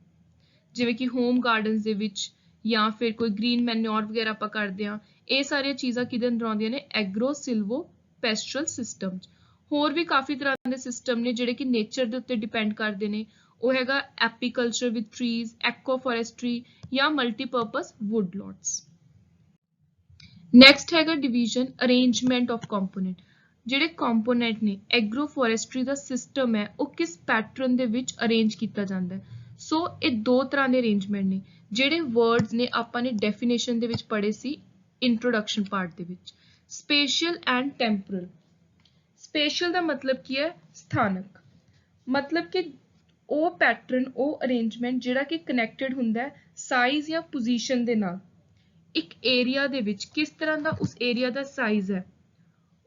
[SPEAKER 1] ਜਿਵੇਂ ਕਿ ਹੋਮ ਗਾਰਡਨਸ ਦੇ ਵਿੱਚ ਜਾਂ ਫਿਰ ਕੋਈ ਗ੍ਰੀਨ ਮੈਨਿਓਰ ਵਗੈਰਾ ਆਪਾਂ ਕਰਦੇ ਆ। ਇਹ ਸਾਰੀਆਂ ਚੀਜ਼ਾਂ ਕਿਹਦੇ ਅੰਦਰ ਆਉਂਦੀਆਂ ਨੇ ਐਗਰੋ ਸਿਲਵੋਪੈਸਟਰਲ ਸਿਸਟਮ ਚ। ਹੋਰ ਵੀ ਕਾਫੀ ਤਰ੍ਹਾਂ ਦੇ ਸਿਸਟਮ ਨੇ ਜਿਹੜੇ ਕਿ ਨੇਚਰ ਦੇ ਉੱਤੇ ਡਿਪੈਂਡ ਕਰਦੇ ਨੇ। ਉਹ ਹੈਗਾ ਐਪੀਕਲਚਰ ਵਿਦ ਟਰੀਜ਼, ਐਕੋਫੋਰੈਸਟਰੀ ਜਾਂ ਮਲਟੀਪਰਪਸ ਵੁੱਡ ਲੋਟਸ। ਨੈਕਸਟ ਹੈਗਾ ਡਿਵੀਜ਼ਨ ਅਰੇਂਜਮੈਂਟ ਆਫ ਕੰਪੋਨੈਂਟ। ਜਿਹੜੇ ਕੰਪੋਨੈਂਟ ਨੇ ਐਗਰੋਫੋਰੈਸਟਰੀ ਦਾ ਸਿਸਟਮ ਹੈ ਉਹ ਕਿਸ ਪੈਟਰਨ ਦੇ ਵਿੱਚ ਅਰੇਂਜ ਕੀਤਾ ਜਾਂਦਾ ਹੈ। ਸੋ ਇਹ ਦੋ ਤਰ੍ਹਾਂ ਦੇ ਅਰੇਂਜਮੈਂਟ ਨੇ ਜਿਹੜੇ ਵਰਡਸ ਨੇ ਆਪਾਂ ਨੇ ਡੈਫੀਨੇਸ਼ਨ ਦੇ ਵਿੱਚ ਪੜ੍ਹੇ ਸੀ ਇੰਟਰੋਡਕਸ਼ਨ ਪਾਰਟ ਦੇ ਵਿੱਚ। ਸਪੇਸ਼ੀਅਲ ਐਂਡ ਟੈਂਪਰਲ। ਸਪੇਸ਼ੀਅਲ ਦਾ ਮਤਲਬ ਕੀ ਹੈ ਸਥਾਨਕ, ਮਤਲਬ ਕਿ ਉਹ ਪੈਟਰਨ ਉਹ ਅਰੇਂਜਮੈਂਟ ਜਿਹੜਾ ਕਿ ਕਨੈਕਟਡ ਹੁੰਦਾ ਹੈ ਸਾਈਜ਼ ਜਾਂ ਪੋਜੀਸ਼ਨ ਦੇ ਨਾਲ। ਇੱਕ ਏਰੀਆ ਦੇ ਵਿੱਚ ਕਿਸ ਤਰ੍ਹਾਂ ਦਾ ਉਸ ਏਰੀਆ ਦਾ ਸਾਈਜ਼ ਹੈ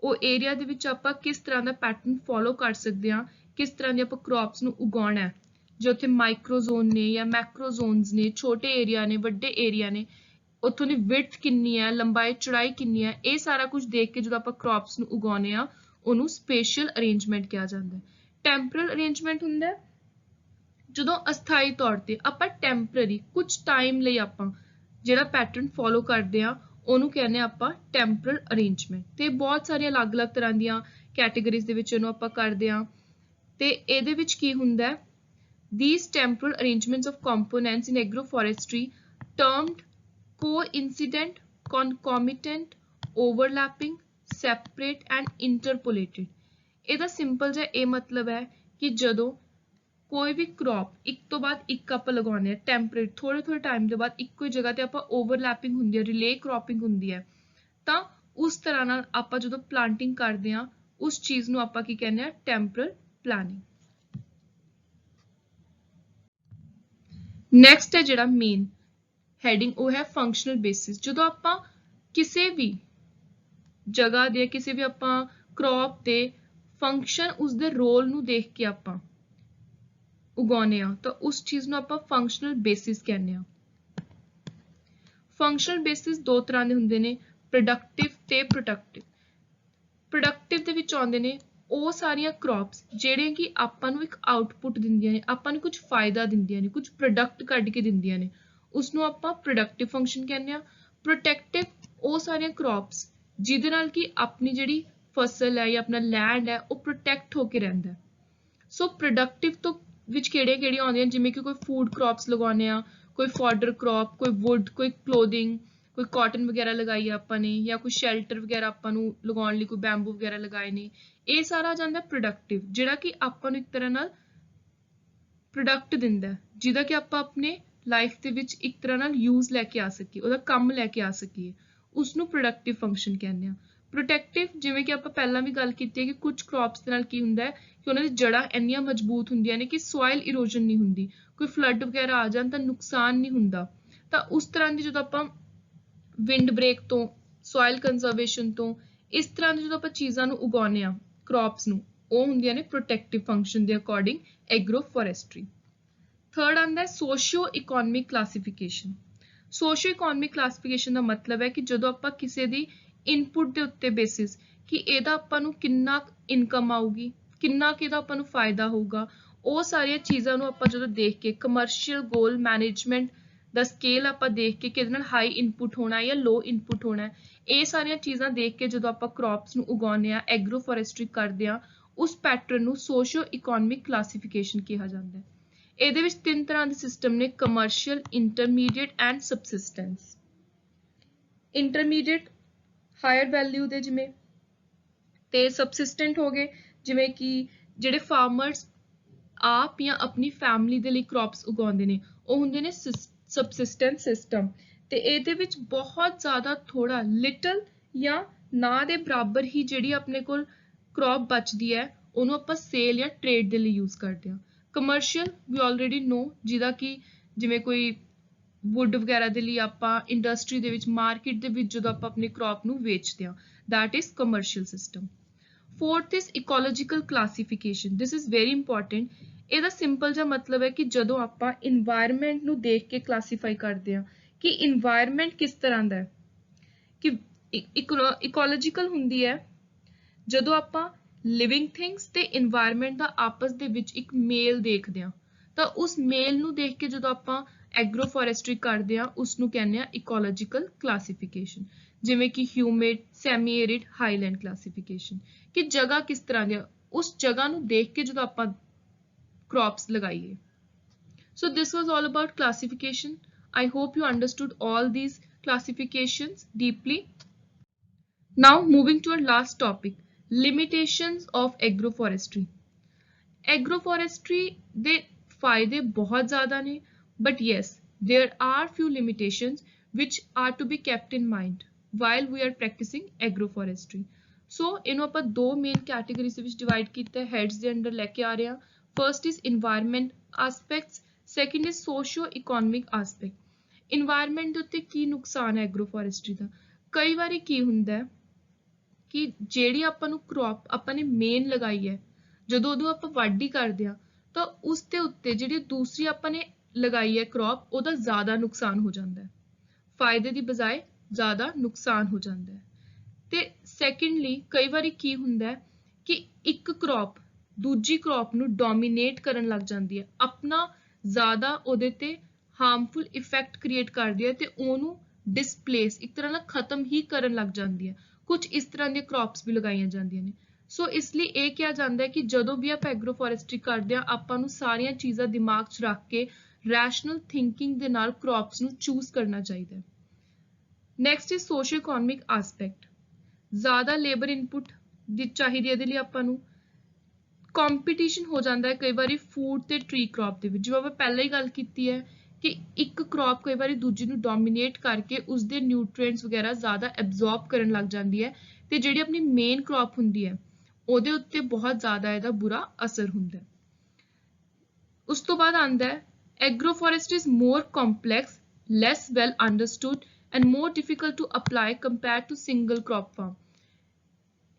[SPEAKER 1] ਉਹ ਏਰੀਆ ਦੇ ਵਿੱਚ ਆਪਾਂ ਕਿਸ ਤਰ੍ਹਾਂ ਦਾ ਪੈਟਰਨ ਫੋਲੋ ਕਰ ਸਕਦੇ ਹਾਂ, ਕਿਸ ਤਰ੍ਹਾਂ ਦੀ ਆਪਾਂ ਕ੍ਰੌਪਸ ਨੂੰ ਉਗਾਉਣਾ ਹੈ। ਜੋ ਉੱਥੇ ਮਾਈਕਰੋਜ਼ੋਨ ਨੇ ਜਾਂ ਮੈਕਰੋਜ਼ੋਨਸ ਨੇ, ਛੋਟੇ ਏਰੀਆ ਨੇ, ਵੱਡੇ ਏਰੀਆ ਨੇ, ਉੱਥੋਂ ਦੀ ਵਿਡਥ ਕਿੰਨੀ ਹੈ, ਲੰਬਾਈ ਚੌੜਾਈ ਕਿੰਨੀ ਹੈ, ਇਹ ਸਾਰਾ ਕੁਝ ਦੇਖ ਕੇ ਜਦੋਂ ਆਪਾਂ ਕ੍ਰੌਪਸ ਨੂੰ ਉਗਾਉਂਦੇ ਆ ਉਹਨੂੰ ਸਪੇਸ਼ੀਅਲ ਅਰੇਂਜਮੈਂਟ ਕਿਹਾ ਜਾਂਦਾ ਹੈ। ਟੈਂਪਰਲ ਅਰੇਂਜਮੈਂਟ ਹੁੰਦਾ ਹੈ ਜਦੋਂ ਅਸਥਾਈ ਤੌਰ ਤੇ ਆਪਾਂ ਟੈਂਪਰਰੀ ਕੁਝ ਟਾਈਮ ਲਈ ਆਪਾਂ ਜਿਹੜਾ ਪੈਟਰਨ ਫੋਲੋ ਕਰਦੇ ਆ ਉਹਨੂੰ ਕਹਿੰਦੇ ਆ ਆਪਾਂ ਟੈਂਪਰਲ ਅਰੇਂਜਮੈਂਟ। ਤੇ ਬਹੁਤ ਸਾਰੀਆਂ ਅਲੱਗ-ਅਲੱਗ ਤਰ੍ਹਾਂ ਦੀਆਂ ਕੈਟੇਗਰੀਜ਼ ਦੇ ਵਿੱਚ ਇਹਨੂੰ ਆਪਾਂ ਕਰਦੇ ਆ ਤੇ ਇਹਦੇ ਵਿੱਚ ਕੀ ਹੁੰਦਾ ਹੈ these temporal arrangements of components in agroforestry termed coincident, concomitant, overlapping, separate and interpolated। ਇਹਦਾ ਸਿੰਪਲ ਜਿਹਾ ਇਹ ਮਤਲਬ ਹੈ ਕਿ ਜਦੋਂ ਕੋਈ ਵੀ ਕ੍ਰੌਪ ਇੱਕ ਤੋਂ ਬਾਅਦ ਇੱਕ ਆਪਾਂ ਲਗਾਉਂਦੇ ਆ ਟੈਂਪਰੇਰੀ ਥੋੜੇ ਟਾਈਮ ਦੇ ਬਾਅਦ ਇੱਕੋ ਹੀ ਜਗ੍ਹਾ ਤੇ ਆਪਾਂ ਓਵਰਲੈਪਿੰਗ ਹੁੰਦੀ ਹੈ, ਰਿਲੇ ਕ੍ਰੌਪਿੰਗ ਹੁੰਦੀ ਹੈ, ਤਾਂ ਉਸ ਤਰ੍ਹਾਂ ਨਾਲ ਆਪਾਂ ਜਦੋਂ ਪਲਾਂਟਿੰਗ ਕਰਦੇ ਆ ਉਸ ਚੀਜ਼ ਨੂੰ ਆਪਾਂ ਕੀ ਕਹਿੰਦੇ ਆ ਟੈਂਪਰਲ ਪਲਾਨਿੰਗ। ਨੈਕਸਟ ਹੈ ਜਿਹੜਾ ਮੇਨ ਹੈਡਿੰਗ ਉਹ ਹੈ ਫੰਕਸ਼ਨਲ ਬੇਸਿਸ। ਜਦੋਂ ਆਪਾਂ ਕਿਸੇ ਵੀ ਜਗ੍ਹਾ ਦੇ ਕਿਸੇ ਵੀ ਆਪਾਂ ਕ੍ਰੌਪ ਦੇ ਫੰਕਸ਼ਨ ਉਸਦੇ ਰੋਲ ਨੂੰ ਦੇਖ ਕੇ ਆਪਾਂ ਉਗਾਉਂਦੇ ਆ ਤਾਂ ਉਸ ਚੀਜ਼ ਨੂੰ ਆਪਾਂ ਫੰਕਸ਼ਨਲ ਬੇਸਿਸ ਕਹਿੰਦੇ ਆ। ਫੰਕਸ਼ਨਲ ਬੇਸਿਸ ਦੋ ਤਰ੍ਹਾਂ ਦੇ ਹੁੰਦੇ ਨੇ ਪ੍ਰੋਡਕਟਿਵ ਤੇ ਪ੍ਰੋਡਕਟਿਵ ਦੇ ਵਿੱਚ ਆਉਂਦੇ ਨੇ ਉਹ ਸਾਰੀਆਂ ਕ੍ਰੌਪਸ ਜਿਹੜੀਆਂ ਕਿ ਆਪਾਂ ਨੂੰ ਇੱਕ ਆਊਟਪੁੱਟ ਦਿੰਦੀਆਂ ਨੇ, ਆਪਾਂ ਨੂੰ ਕੁਝ ਫਾਇਦਾ ਦਿੰਦੀਆਂ ਨੇ, ਕੁਝ ਪ੍ਰੋਡਕਟ ਕੱਢ ਕੇ ਦਿੰਦੀਆਂ ਨੇ, ਉਸਨੂੰ ਆਪਾਂ ਪ੍ਰੋਡਕਟਿਵ ਫੰਕਸ਼ਨ ਕਹਿੰਦੇ ਆ। ਪ੍ਰੋਟੈਕਟਿਵ ਉਹ ਸਾਰੀਆਂ ਕ੍ਰੌਪਸ ਜਿਹਦੇ ਨਾਲ ਕਿ ਆਪਣੀ ਜਿਹੜੀ ਫਸਲ ਹੈ ਜਾਂ ਆਪਣਾ ਲੈਂਡ ਹੈ ਉਹ ਪ੍ਰੋਟੈਕਟ ਹੋ ਕੇ ਰਹਿੰਦਾ ਹੈ। ਸੋ ਪ੍ਰੋਡਕਟਿਵ ਤੋਂ ਵਿੱਚ ਕਿਹੜੀਆਂ ਆਉਂਦੀਆਂ, ਜਿਵੇਂ ਕਿ ਕੋਈ ਫੂਡ ਕ੍ਰੌਪਸ ਲਗਾਉਂਦੇ ਆ, ਕੋਈ ਫੋਡਰ ਕ੍ਰੌਪ, ਕੋਈ ਵੁੱਡ, ਕੋਈ ਕਲੋਥਿੰਗ, ਕੋਈ ਕਾਟਨ ਵਗੈਰਾ ਲਗਾਈ ਆ ਆਪਾਂ ਨੇ, ਜਾਂ ਕੋਈ ਸ਼ੈਲਟਰ ਵਗੈਰਾ ਆਪਾਂ ਨੂੰ ਲਗਾਉਣ ਲਈ ਕੋਈ ਬੈਂਬੂ ਵਗੈਰਾ ਲਗਾਏ ਨੇ, ਇਹ ਸਾਰਾ ਆ ਜਾਂਦਾ ਪ੍ਰੋਡਕਟਿਵ, ਜਿਹੜਾ ਕਿ ਆਪਾਂ ਨੂੰ ਇੱਕ ਤਰ੍ਹਾਂ ਨਾਲ ਪ੍ਰੋਡਕਟ ਦਿੰਦਾ ਹੈ, ਜਿਹਦਾ ਕਿ ਆਪਾਂ ਆਪਣੇ ਲਾਈਫ ਦੇ ਵਿੱਚ ਇੱਕ ਤਰ੍ਹਾਂ ਨਾਲ ਯੂਜ਼ ਲੈ ਕੇ ਆ ਸਕੀਏ, ਉਹਦਾ ਕੰਮ ਲੈ ਕੇ ਆ ਸਕੀਏ, ਉਸਨੂੰ ਪ੍ਰੋਡਕਟਿਵ ਫੰਕਸ਼ਨ ਕਹਿੰਦੇ ਆ। ਪ੍ਰੋਟੈਕਟਿਵ, ਜਿਵੇਂ ਕਿ ਆਪਾਂ ਪਹਿਲਾਂ ਵੀ ਗੱਲ ਕੀਤੀ ਹੈ ਕਿ ਕੁਝ ਕ੍ਰੌਪਸ ਦੇ ਨਾਲ ਕੀ ਹੁੰਦਾ ਹੈ ਕਿ ਉਹਨਾਂ ਦੀ ਜੜ੍ਹਾਂ ਇੰਨੀਆਂ ਮਜ਼ਬੂਤ ਹੁੰਦੀਆਂ ਨੇ ਕਿ ਸੋਇਲ ਇਰੋਜਨ ਨਹੀਂ ਹੁੰਦੀ, ਕੋਈ ਫਲੱਡ ਵਗੈਰਾ ਆ ਜਾਣ ਤਾਂ ਨੁਕਸਾਨ ਨਹੀਂ ਹੁੰਦਾ। ਤਾਂ ਉਸ ਤਰ੍ਹਾਂ ਦੀ ਜਦੋਂ ਆਪਾਂ ਵਿੰਡ ਬ੍ਰੇਕ ਤੋਂ, ਸੋਇਲ ਕੰਜ਼ਰਵੇਸ਼ਨ ਤੋਂ, ਇਸ ਤਰ੍ਹਾਂ ਦੀ ਜਦੋਂ ਆਪਾਂ ਚੀਜ਼ਾਂ ਨੂੰ ਉਗਾਉਂਦੇ ਆ ਕ੍ਰੌਪਸ ਨੂੰ, ਉਹ ਹੁੰਦੀਆਂ ਨੇ ਪ੍ਰੋਟੈਕਟਿਵ ਫੰਕਸ਼ਨ ਦੇ ਅਕੋਰਡਿੰਗ ਐਗਰੋ ਫੋਰੈਸਟਰੀ। ਥਰਡ ਆਉਂਦਾ ਹੈ ਸੋਸ਼ੀਓ ਇਕੋਨਮਿਕ ਕਲਾਸੀਫਿਕੇਸ਼ਨ। ਸੋਸ਼ੀਓ ਇਕੋਨਮਿਕ ਕਲਾਸੀਫਿਕੇਸ਼ਨ ਦਾ ਮਤਲਬ ਹੈ ਕਿ ਜਦੋਂ ਆਪਾਂ ਕਿਸੇ ਦੀ ਇਨਪੁਟ ਦੇ ਉੱਤੇ ਬੇਸਿਸ ਕਿ ਇਹਦਾ ਆਪਾਂ ਨੂੰ ਕਿੰਨਾ ਇਨਕਮ ਆਊਗੀ, ਕਿੰਨਾ ਕਿ ਇਹਦਾ ਆਪਾਂ ਨੂੰ ਫਾਇਦਾ ਹੋਊਗਾ, ਉਹ ਸਾਰੀਆਂ ਚੀਜ਼ਾਂ ਨੂੰ ਆਪਾਂ ਜਦੋਂ ਦੇਖ ਕੇ ਕਮਰਸ਼ੀਅਲ ਗੋਲ ਮੈਨੇਜਮੈਂਟ ਦਾ ਸਕੇਲ ਆਪਾਂ ਦੇਖ ਕੇ ਕਿਹਦੇ ਨਾਲ ਹਾਈ ਇਨਪੁਟ ਹੋਣਾ ਜਾਂ ਲੋ ਇਨਪੁਟ ਹੋਣਾ, ਇਹ ਸਾਰੀਆਂ ਚੀਜ਼ਾਂ ਦੇਖ ਕੇ ਜਦੋਂ ਆਪਾਂ ਕ੍ਰੌਪਸ ਨੂੰ ਉਗਾਉਂਦੇ ਆ, ਐਗਰੋ ਫੋਰੈਸਟਰੀ ਕਰਦੇ ਆ, ਉਸ ਪੈਟਰਨ ਨੂੰ ਸੋਸ਼ੀਓ ਇਕੋਨਮਿਕ ਕਲਾਸੀਫਿਕੇਸ਼ਨ ਕਿਹਾ ਜਾਂਦਾ ਹੈ। ਇਹਦੇ ਵਿੱਚ 3 ਤਰ੍ਹਾਂ ਦੇ ਸਿਸਟਮ ਨੇ, commercial, intermediate and subsistence. Intermediate higher value ਦੇ ਜਿਵੇਂ, ਤੇ ਸਬਸਿਸਟੈਂਟ ਹੋ ਗਏ ਜਿਵੇਂ ਕਿ ਜਿਹੜੇ ਫਾਰਮਰਸ ਆਪ ਜਾਂ ਆਪਣੀ ਫੈਮਿਲੀ ਦੇ ਲਈ ਕ੍ਰੌਪਸ ਉਗਾਉਂਦੇ ਨੇ, ਉਹ ਹੁੰਦੇ ਨੇ ਸਬਸਿਸਟੈਂਟ ਸਿਸਟਮ। ਤੇ ਇਹਦੇ ਵਿੱਚ ਬਹੁਤ ਜ਼ਿਆਦਾ ਥੋੜਾ ਲਿਟਲ ਜਾਂ ਨਾ ਦੇ ਬਰਾਬਰ ਹੀ ਜਿਹੜੀ ਆਪਣੇ ਕੋਲ ਕ੍ਰੌਪ ਬਚਦੀ ਹੈ ਉਹਨੂੰ ਆਪਾਂ ਸੇਲ ਜਾਂ ਟ੍ਰੇਡ ਦੇ ਲਈ ਯੂਜ਼ ਕਰਦੇ ਹਾਂ। ਕਮਰਸ਼ੀਅਲ ਵੀ ਆਲਰੇਡੀ ਨੋ, ਜਿਹਦਾ ਕਿ ਜਿਵੇਂ ਕੋਈ ਵੁੱਡ ਵਗੈਰਾ ਦੇ ਲਈ ਆਪਾਂ ਇੰਡਸਟਰੀ ਦੇ ਵਿੱਚ, ਮਾਰਕੀਟ ਦੇ ਵਿੱਚ ਜਦੋਂ ਆਪਾਂ ਆਪਣੀ ਕ੍ਰੌਪ ਨੂੰ ਵੇਚਦੇ ਹਾਂ, that is commercial system. Fourth is ecological classification. This is very important. ਇਹਦਾ ਸਿੰਪਲ ਜਿਹਾ ਮਤਲਬ ਹੈ ਕਿ ਜਦੋਂ ਆਪਾਂ ਇਨਵਾਇਰਨਮੈਂਟ ਨੂੰ ਦੇਖ ਕੇ ਕਲਾਸੀਫਾਈ ਕਰਦੇ ਹਾਂ ਕਿ ਇਨਵਾਇਰਨਮੈਂਟ ਕਿਸ ਤਰ੍ਹਾਂ ਦਾ ਹੈ, ਕਿ ਇਕੋਲੋਜੀਕਲ ਹੁੰਦੀ ਹੈ ਜਦੋਂ ਆਪਾਂ ਲਿਵਿੰਗ ਥਿੰਗਸ ਤੇ ਇਨਵਾਇਰਨਮੈਂਟ ਦਾ ਆਪਸ ਦੇ ਵਿੱਚ ਇੱਕ ਮੇਲ ਦੇਖਦੇ ਹਾਂ, ਤਾਂ ਉਸ ਮੇਲ ਨੂੰ ਦੇਖ ਕੇ ਜਦੋਂ ਆਪਾਂ ਐਗਰੋ ਫੋਰੈਸਟਰੀ ਕਰਦੇ ਹਾਂ ਉਸਨੂੰ ਕਹਿੰਦੇ ਆ ਇਕੋਲੋਜੀਕਲ ਕਲਾਸੀਫਿਕੇਸ਼ਨ। ਜਿਵੇਂ ਕਿ humid, semi arid, Highland classification, ਕਿ ਜਗ੍ਹਾ ਕਿਸ ਤਰ੍ਹਾਂ ਦੀ, ਉਸ ਜਗ੍ਹਾ ਨੂੰ ਦੇਖ ਕੇ ਜਦੋਂ ਆਪਾਂ ਕ੍ਰੌਪਸ ਲਗਾਈਏ। So this was all about classification. I hope you understood all these classifications deeply. Now moving to our last topic, limitations of agroforestry. Agroforestry ਦੇ ਫਾਇਦੇ ਬਹੁਤ ਜ਼ਿਆਦਾ ਨੇ, but yes, there are few limitations which are to be kept in mind while we are practicing agroforestry. So ਇਹਨੂੰ ਆਪਾਂ ਦੋ main categories ਵਿੱਚ divide ਕੀਤਾ ਹੈ, ਹੈਡਸ ਦੇ ਅੰਡਰ ਲੈ ਕੇ ਆ ਰਹੇ ਹਾਂ। First is environment aspects, second is socio-economic aspect. Environment ਦੇ ਉੱਤੇ ਕੀ ਨੁਕਸਾਨ ਹੈ ਐਗਰੋਫੋਰੈਸਟਰੀ ਦਾ? ਕਈ ਵਾਰੀ ਕੀ ਹੁੰਦਾ ਹੈ ਕਿ ਜਿਹੜੀ ਆਪਾਂ ਨੂੰ ਕ੍ਰੌਪ ਆਪਾਂ ਨੇ ਮੇਨ ਲਗਾਈ ਹੈ, ਜਦੋਂ ਉਹਨੂੰ ਆਪਾਂ ਵਾਢੀ ਕਰਦੇ ਹਾਂ ਤਾਂ ਉਸ ਦੇ ਉੱਤੇ ਜਿਹੜੀ ਦੂਸਰੀ ਆਪਾਂ ਨੇ ਲਗਾਈ ਹੈ ਕ੍ਰੌਪ, ਉਹਦਾ ਜ਼ਿਆਦਾ ਨੁਕਸਾਨ ਹੋ ਜਾਂਦਾ ਹੈ, ਫਾਇਦੇ ਦੀ ਬਜਾਏ ਜ਼ਿਆਦਾ ਨੁਕਸਾਨ ਹੋ ਜਾਂਦਾ ਹੈ। ਤੇ ਸੈਕੰਡਲੀ ਕਈ ਵਾਰੀ ਕੀ ਹੁੰਦਾ ਹੈ ਕਿ ਇੱਕ ਕ੍ਰੌਪ ਦੂਜੀ ਕ੍ਰੌਪ ਨੂੰ ਡੋਮੀਨੇਟ ਕਰਨ ਲੱਗ ਜਾਂਦੀ ਹੈ, ਆਪਣਾ ਜ਼ਿਆਦਾ ਉਹਦੇ ਤੇ ਹਾਰਮਫੁਲ ਇਫੈਕਟ ਕ੍ਰੀਏਟ ਕਰਦੀ ਹੈ ਤੇ ਉਹਨੂੰ ਡਿਸਪਲੇਸ, ਇੱਕ ਤਰ੍ਹਾਂ ਨਾਲ ਖਤਮ ਹੀ ਕਰਨ ਲੱਗ ਜਾਂਦੀ ਹੈ। ਕੁਝ ਇਸ ਤਰ੍ਹਾਂ ਦੀਆਂ ਕ੍ਰੌਪਸ ਵੀ ਲਗਾਈਆਂ ਜਾਂਦੀਆਂ ਨੇ। ਸੋ ਇਸ ਲਈ ਇਹ ਕਿਹਾ ਜਾਂਦਾ ਹੈ ਕਿ ਜਦੋਂ ਵੀ ਆਪਾਂ ਐਗਰੋਫੋਰੈਸਟਰੀ ਕਰਦੇ ਹਾਂ, ਆਪਾਂ ਨੂੰ ਸਾਰੀਆਂ ਚੀਜ਼ਾਂ ਦਿਮਾਗ 'ਚ ਰੱਖ ਕੇ ਰੈਸ਼ਨਲ ਥਿੰਕਿੰਗ ਦੇ ਨਾਲ ਕ੍ਰੌਪਸ ਨੂੰ ਚੂਜ਼ ਕਰਨਾ ਚਾਹੀਦਾ ਹੈ। Next is socio economic aspect. ਜ਼ਿਆਦਾ ਲੇਬਰ ਇਨਪੁਟ ਦੀ ਚਾਹੀਦੀ ਇਹਦੇ ਲਈ ਆਪਾਂ ਨੂੰ, ਕੰਪੀਟੀਸ਼ਨ ਹੋ ਜਾਂਦਾ ਹੈ ਕਈ ਵਾਰੀ ਫੂਡ ਤੇ ਟਰੀ ਕ੍ਰੌਪ ਦੇ ਵਿੱਚ, ਜਿਵੇਂ ਆਪਾਂ ਪਹਿਲਾਂ ਹੀ ਗੱਲ ਕੀਤੀ ਹੈ ਕਿ ਇੱਕ ਕ੍ਰੌਪ ਕਈ ਵਾਰੀ ਦੂਜੀ ਨੂੰ ਡੋਮੀਨੇਟ ਕਰਕੇ ਉਸਦੇ ਨਿਊਟ੍ਰੀਐਂਟਸ ਵਗੈਰਾ ਜ਼ਿਆਦਾ ਐਬਜ਼ੌਰਬ ਕਰਨ ਲੱਗ ਜਾਂਦੀ ਹੈ ਤੇ ਜਿਹੜੀ ਆਪਣੀ ਮੇਨ ਕ੍ਰੌਪ ਹੁੰਦੀ ਹੈ ਉਹਦੇ ਉੱਤੇ ਬਹੁਤ ਜ਼ਿਆਦਾ ਇਹਦਾ ਬੁਰਾ ਅਸਰ ਹੁੰਦਾ ਹੈ। ਉਸ ਤੋਂ ਬਾਅਦ ਆਉਂਦਾ ਹੈ agroforestry is more complex, less well understood and more difficult to apply compared to single crop farm.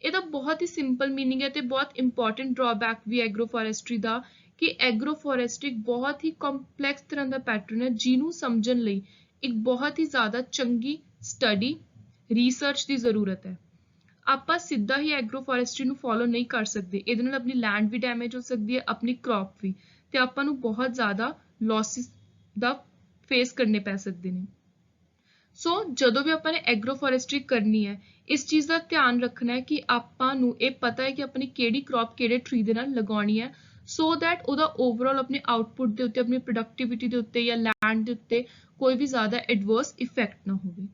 [SPEAKER 1] ਇਹਦਾ ਬਹੁਤ ਹੀ ਸਿੰਪਲ ਮੀਨਿੰਗ ਹੈ ਤੇ ਬਹੁਤ ਇੰਪੋਰਟੈਂਟ ਡਰਾਬੈਕ ਵੀ ਐਗਰੋਫੋਰੈਸਟਰੀ ਦਾ, ਕਿ ਐਗਰੋਫੋਰੈਸਟਰੀ ਬਹੁਤ ਹੀ ਕੰਪਲੈਕਸ ਤਰ੍ਹਾਂ ਦਾ ਪੈਟਰਨ ਹੈ ਜਿਹਨੂੰ ਸਮਝਣ ਲਈ ਇੱਕ ਬਹੁਤ ਹੀ ਜ਼ਿਆਦਾ ਚੰਗੀ ਸਟੱਡੀ ਰਿਸਰਚ ਦੀ ਜ਼ਰੂਰਤ ਹੈ। ਆਪਾਂ ਸਿੱਧਾ ਹੀ ਐਗਰੋ ਫੋਰੈਸਟਰੀ ਨੂੰ ਫੋਲੋ ਨਹੀਂ ਕਰ ਸਕਦੇ, ਇਹਦੇ ਨਾਲ ਆਪਣੀ ਲੈਂਡ ਵੀ ਡੈਮੇਜ ਹੋ ਸਕਦੀ ਹੈ, ਆਪਣੀ ਕ੍ਰੌਪ ਵੀ, ਤੇ ਆਪਾਂ ਨੂੰ ਬਹੁਤ ਜ਼ਿਆਦਾ ਲੌਸਿਸ ਦਾ ਫੇਸ ਕਰਨੇ ਪੈ ਸਕਦੇ ਨੇ। ਸੋ ਜਦੋਂ ਵੀ ਆਪਾਂ ਨੇ ਐਗਰੋ ਫੋਰੈਸਟਰੀ ਕਰਨੀ ਹੈ, ਇਸ ਚੀਜ਼ ਦਾ ਧਿਆਨ ਰੱਖਣਾ ਹੈ ਕਿ ਆਪਾਂ ਨੂੰ ਇਹ ਪਤਾ ਹੈ ਕਿ ਆਪਣੀ ਕਿਹੜੀ ਕ੍ਰੌਪ ਕਿਹੜੇ ਟਰੀ ਦੇ ਨਾਲ ਲਗਾਉਣੀ ਹੈ, ਸੋ ਦੈਟ ਉਹਦਾ ਓਵਰਆਲ ਆਪਣੇ ਆਊਟਪੁੱਟ ਦੇ ਉੱਤੇ, ਆਪਣੀ ਪ੍ਰੋਡਕਟਿਵਿਟੀ ਦੇ ਉੱਤੇ ਜਾਂ ਲੈਂਡ ਦੇ ਉੱਤੇ ਕੋਈ ਵੀ ਜ਼ਿਆਦਾ ਐਡਵਰਸ ਇਫੈਕਟ ਨਾ ਹੋਵੇ।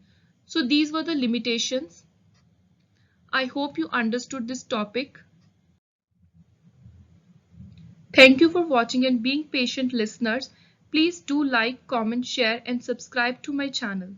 [SPEAKER 1] So these were the limitations. I hope you understood this topic. Thank you for watching and being patient listeners. Please do like, comment, share and subscribe to my channel.